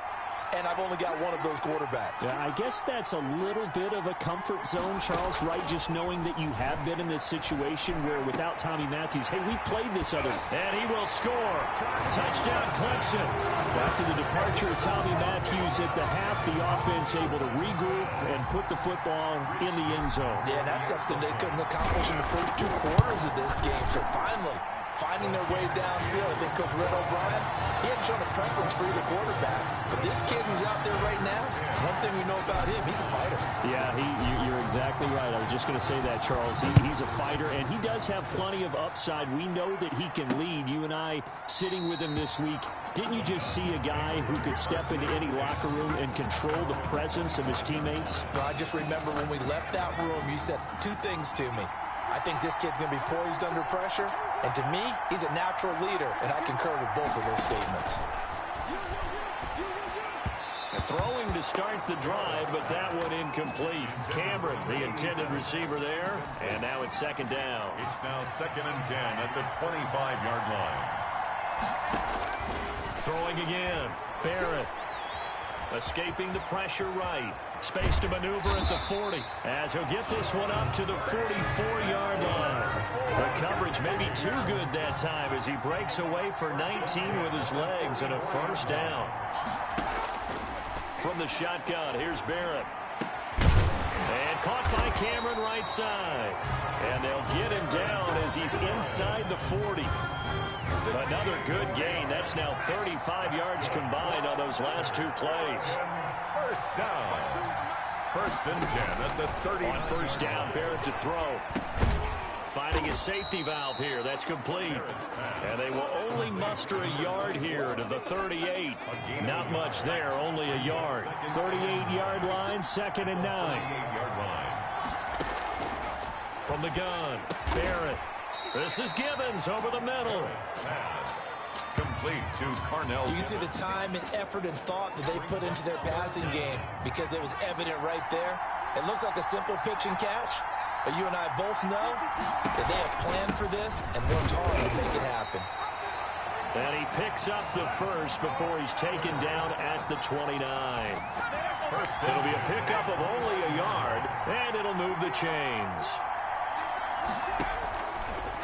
and I've only got one of those quarterbacks.
Yeah, I guess that's a little bit of a comfort zone, Charles, right? Just knowing that you have been in this situation where without Tommy Matthews, hey, we've played this other. And he will score. Touchdown, Clemson. After the departure of Tommy Matthews at the half, the offense able to regroup and put the football in the end zone.
Yeah, that's something they couldn't accomplish in the first 2 quarters of this game. So finally finding their way downfield. I think Coach Red O'Brien, he hadn't shown a preference for either quarterback. But this kid who's out there right now, one thing we know about him, he's a fighter.
Yeah, you're exactly right. I was just going to say that, Charles. He's a fighter, and he does have plenty of upside. We know that he can lead. You and I sitting with him this week, didn't you just see a guy who could step into any locker room and control the presence of his teammates?
Well, I just remember when we left that room, you said two things to me. I think this kid's going to be poised under pressure, and to me, he's a natural leader, and I concur with both of those statements.
Throwing to start the drive, but that one incomplete. Cameron, the intended receiver there, and now it's second down.
It's now 2nd and 10 at the 25-yard line.
Throwing again. Barrett. Escaping the pressure right. Space to maneuver at the 40. As he'll get this one up to the 44-yard line. The coverage may be too good that time as he breaks away for 19 with his legs and a first down. From the shotgun, here's Barrett. And caught by Cameron right side. And they'll get him down as he's inside the 40. Another good gain. That's now 35 yards combined on those last two plays.
First down. 1st and 10 at the 30.
On first down, Barrett to throw. Finding his safety valve here. That's complete. And they will only muster a yard here to the 38. Not much there, only a yard. 38-yard line, 2nd and 9. From the gun, Barrett. This is Gibbons over the middle.
Complete to Carnell.
You can see the time and effort and thought that they put into their passing game because it was evident right there. It looks like a simple pitch and catch, but you and I both know that they have planned for this and worked hard to make it happen.
And he picks up the first before he's taken down at the 29. It'll be a pickup of only a yard, and it'll move the chains.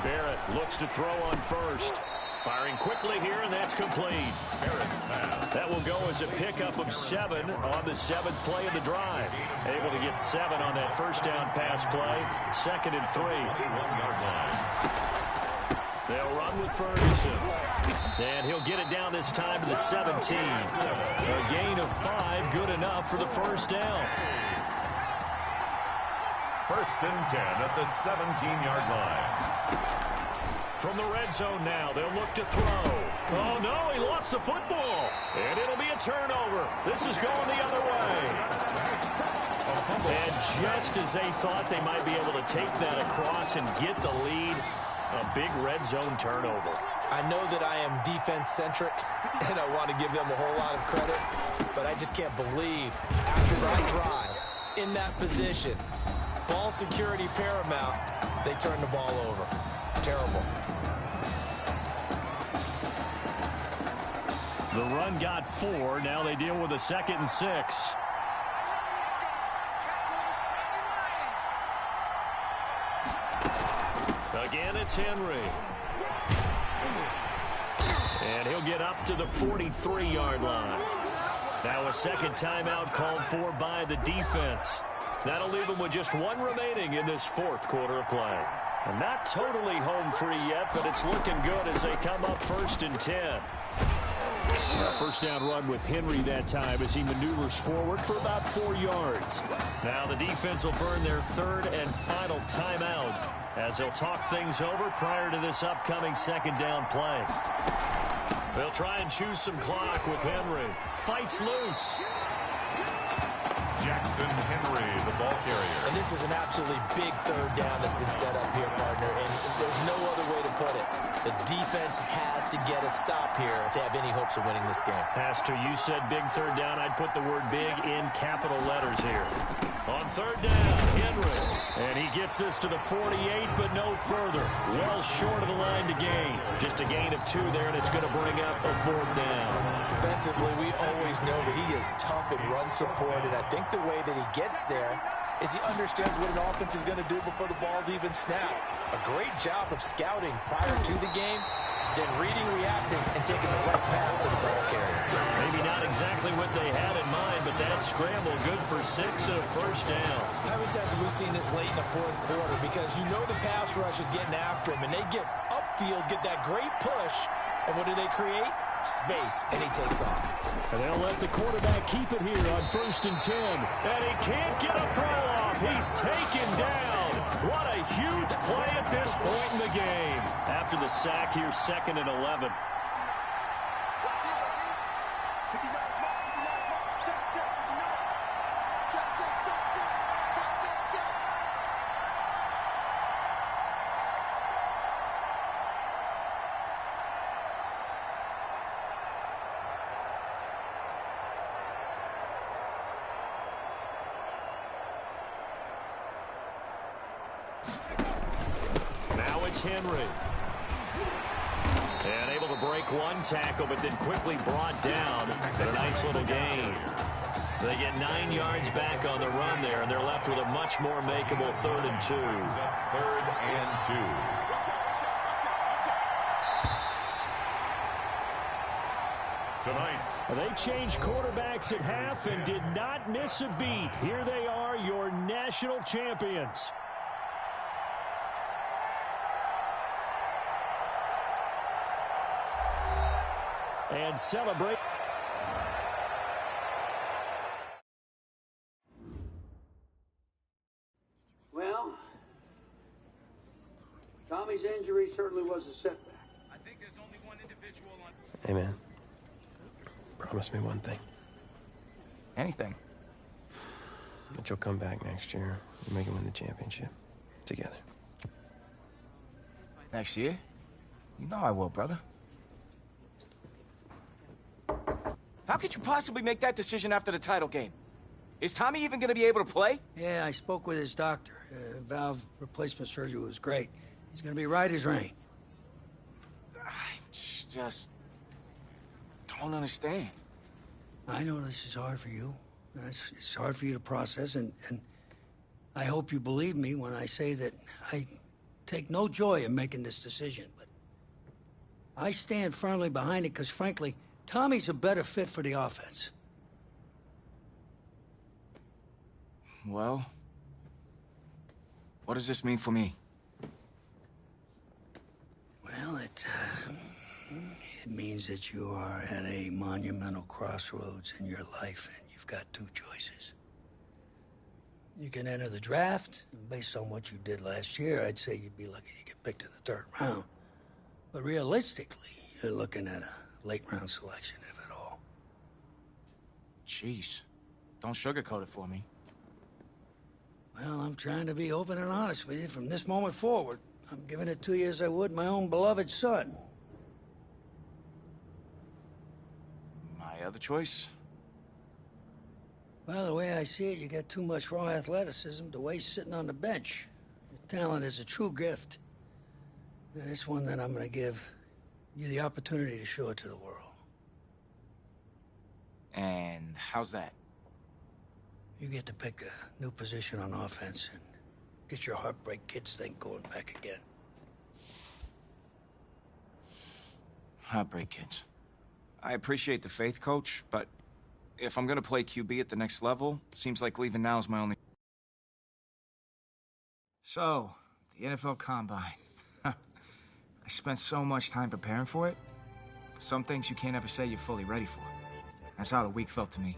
Barrett looks to throw on first. Firing quickly here, and that's complete.
Barrett's pass.
That will go as a pickup of 7 on the 7th play of the drive. Able to get 7 on that first down pass play. 2nd and 3.
1-yard line.
They'll run with Ferguson. And he'll get it down this time to the 17. A gain of 5, good enough for the first down.
1st and 10 at the 17-yard line.
From the red zone now, they'll look to throw. Oh, no, he lost the football. And it'll be a turnover. This is going the other way. And just as they thought they might be able to take that across and get the lead, a big red zone turnover.
I know that I am defense-centric, and I want to give them a whole lot of credit, but I just can't believe after that drive, in that position, ball security paramount, they turn the ball over. Terrible.
The run got 4. Now they deal with a 2nd and 6. Again, it's Henry. And he'll get up to the 43-yard line. Now a second timeout called for by the defense. That'll leave them with just 1 remaining in this 4th quarter of play. And not totally home free yet, but it's looking good as they come up 1st and 10. First down run with Henry that time as he maneuvers forward for about 4 yards. Now the defense will burn their 3rd and final timeout as they'll talk things over prior to this upcoming 2nd down play. They'll try and choose some clock with Henry. Fights loose.
Jackson Henry, the ball carrier.
And this is an absolutely big 3rd down that's been set up here, partner, and there's no other way to put it. The defense has to get a stop here if they have any hopes of winning this game.
Pastor, you said big 3rd down. I'd put the word big in capital letters here. On 3rd down, Henry. And he gets this to the 48, but no further. Well short of the line to gain. Just a gain of 2 there, and it's going to bring up a 4th down.
Defensively, we always know that he is tough and run support, and I think the way that he gets there is he understands what an offense is going to do before the ball's even snapped. A great job of scouting prior to the game, then reading, reacting, and taking the right path to the ball carrier.
Maybe not exactly what they had in mind, but that scramble good for 6 and a first down.
How many times have we seen this late in the 4th quarter? Because you know the pass rush is getting after him, and they get up midfield, get that great push, and what do they create? Space, and he takes off.
And they'll let the quarterback keep it here on 1st and 10. And he can't get a throw off. He's taken down. What a huge play at this point in the game. After the sack here, 2nd and 11. Now it's Henry. And able to break one tackle, but then quickly brought down. But a nice little gain. They get 9 yards back on the run there, and they're left with a much more makeable 3rd and 2.
3rd and 2. Tonight,
They changed quarterbacks at half and did not miss a beat. Here they are, your national champions. And celebrate.
Well, Tommy's injury certainly was a setback.
I think there's only one individual on...
Hey, man. Promise me one thing.
Anything.
That you'll come back next year and make it win the championship. Together.
Next year? You know I will, brother. How could you possibly make that decision after the title game? Is Tommy even going to be able to play?
Yeah, I spoke with his doctor. Valve replacement surgery was great. He's going to be right as rain.
I just don't understand.
I know this is hard for you. It's hard for you to process, and I hope you believe me when I say that I take no joy in making this decision, but I stand firmly behind it because, frankly, Tommy's a better fit for the offense.
Well, what does this mean for me?
Well, it means that you are at a monumental crossroads in your life, and you've got 2 choices. You can enter the draft, and based on what you did last year, I'd say you'd be lucky to get picked in the 3rd round. But realistically, you're looking at a late-round selection, if at all.
Jeez. Don't sugarcoat it for me.
Well, I'm trying to be open and honest with you from this moment forward. I'm giving it to you as I would my own beloved son.
My other choice?
Well, the way I see it, you got too much raw athleticism to waste sitting on the bench. Your talent is a true gift. And it's one that I'm going to give you the opportunity to show it to the world.
And how's that?
You get to pick a new position on offense and get your Heartbreak Kids thing going back again.
Heartbreak Kids. I appreciate the faith, Coach, but if I'm gonna play QB at the next level, it seems like leaving now is my only... So, the NFL Combine. I spent so much time preparing for it. Some things you can't ever say you're fully ready for. That's how the week felt to me.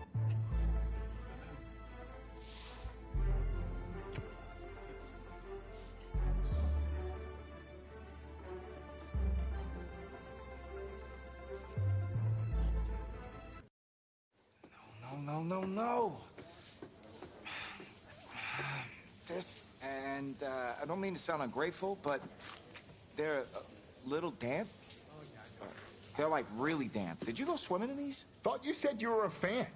No. This, and I don't mean to sound ungrateful, but they're a little damp. They're like really damp. Did you go swimming in these?
Thought you said you were a fan.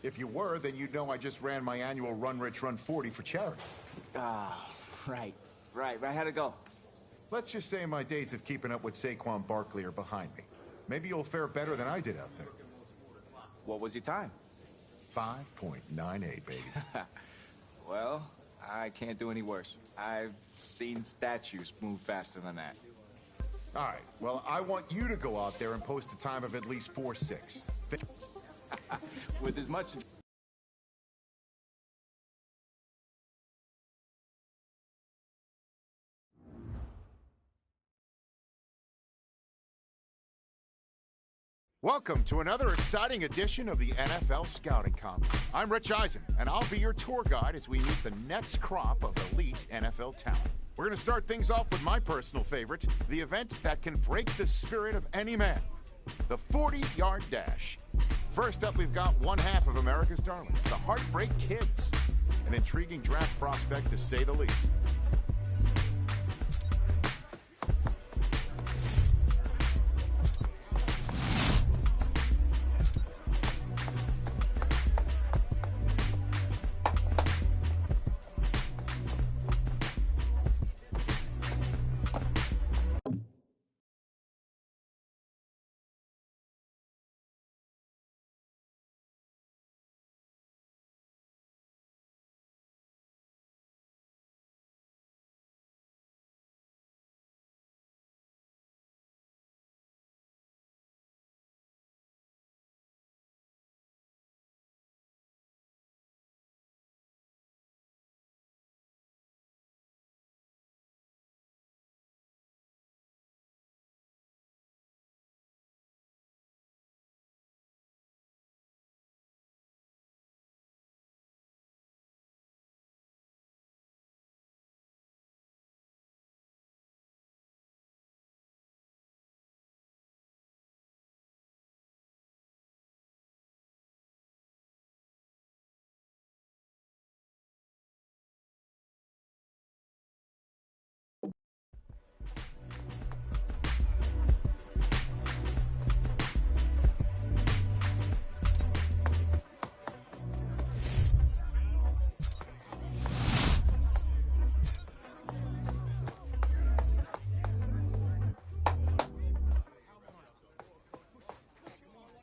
If you were, then you'd know I just ran my annual Run Rich Run 40 for charity.
Ah, right. How'd it go?
Let's just say my days of keeping up with Saquon Barkley are behind me. Maybe you'll fare better than I did out there.
What was your time?
5.98, baby.
Well, I can't do any worse. I've seen statues move faster than that.
All right, well, I want you to go out there and post a time of at least 4.6.
With as much...
Welcome to another exciting edition of the NFL Scouting Combine. I'm Rich Eisen, and I'll be your tour guide as we meet the next crop of elite NFL talent. We're going to start things off with my personal favorite, the event that can break the spirit of any man, the 40-yard dash. First up, we've got one half of America's darlings, the Heartbreak Kids, an intriguing draft prospect to say the least.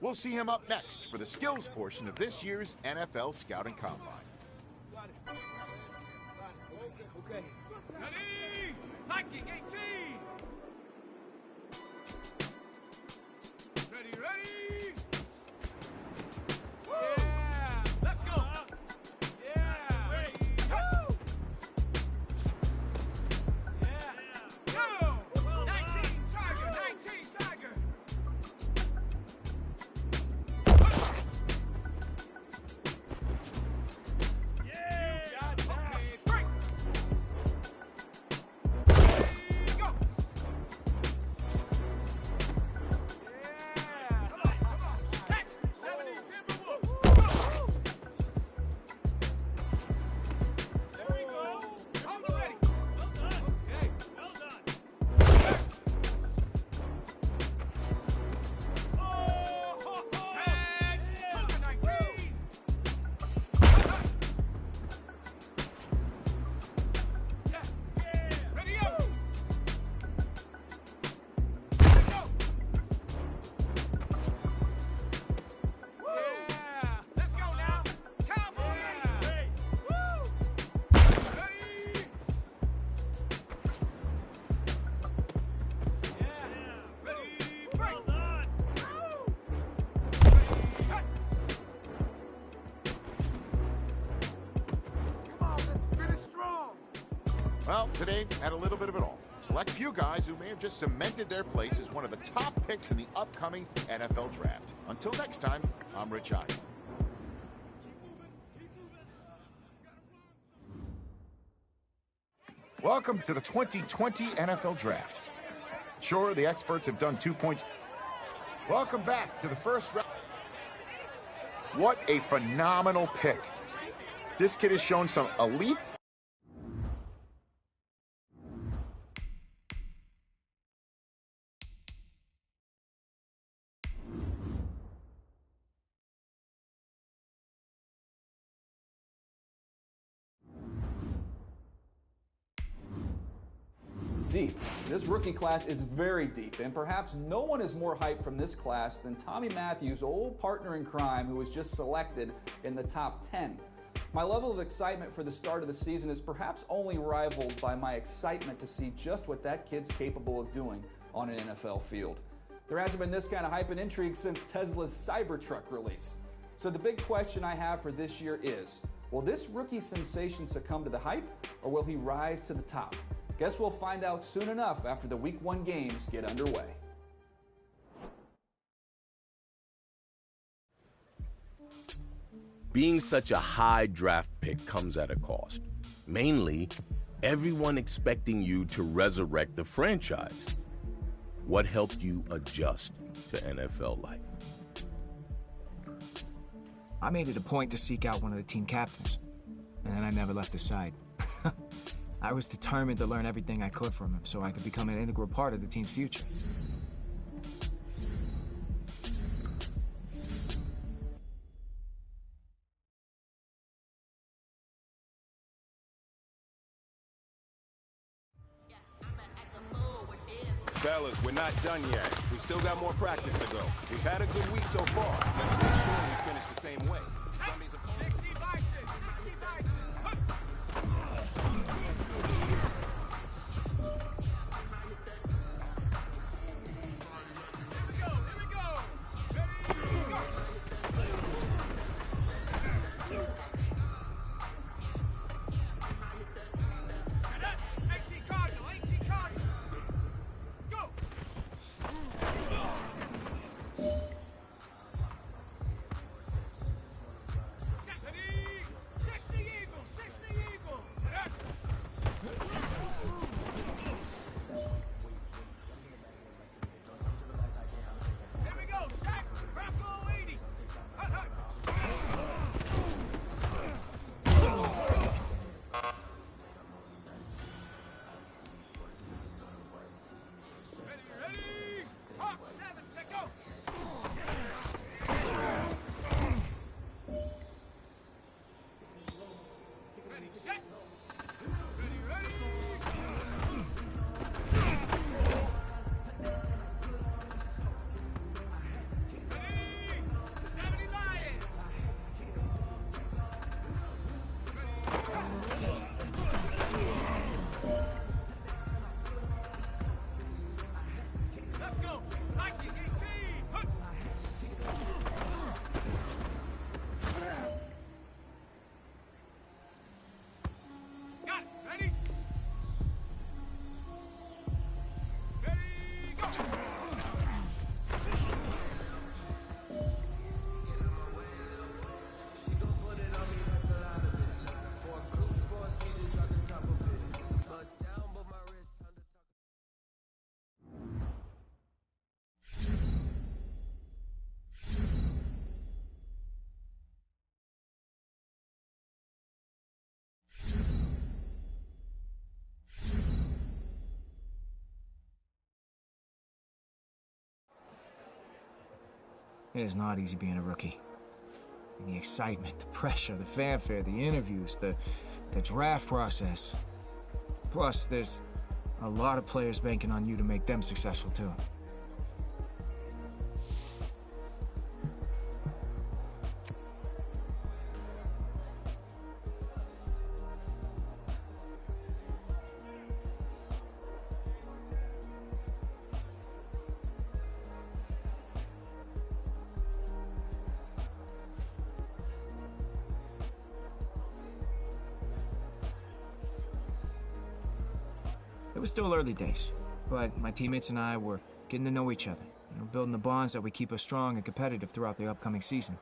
We'll see him up next for the skills portion of this year's NFL Scouting Combine.
Okay. Ready? Hiking 18. Ready? Yeah. Let's go. Yeah. Woo. Yeah. Go. 19 Tiger. 19 Tiger.
Well, today had a little bit of it all. Select few guys who may have just cemented their place as one of the top picks in the upcoming NFL Draft. Until next time, I'm Rich Eisen. Welcome to the 2020 NFL Draft. Sure, the experts have done 2 points. Welcome back to the first round. What a phenomenal pick. This kid has shown some elite.
Deep. This rookie class is very deep, and perhaps no one is more hyped from this class than Tommy Matthews' old partner in crime, who was just selected in the top 10. My level of excitement for the start of the season is perhaps only rivaled by my excitement to see just what that kid's capable of doing on an NFL field. There hasn't been this kind of hype and intrigue since Tesla's Cybertruck release. So the big question I have for this year is, will this rookie sensation succumb to the hype, or will he rise to the top? Guess we'll find out soon enough after the Week 1 games get underway.
Being such a high draft pick comes at a cost. Mainly, everyone expecting you to resurrect the franchise. What helped you adjust to NFL life?
I made it a point to seek out one of the team captains, and I never left his side. I was determined to learn everything I could from him so I could become an integral part of the team's future.
Fellas, we're not done yet. We still got more practice to go. We've had a good week so far. Let's make sure we finish the same way. Sunday's opponent...
60 by 6, 60 by 6. Here we go. Ready, go.
It is not easy being a rookie. And the excitement, the pressure, the fanfare, the interviews, the draft process. Plus, there's a lot of players banking on you to make them successful too. It was still early days, but my teammates and I were getting to know each other, building the bonds that would keep us strong and competitive throughout the upcoming season.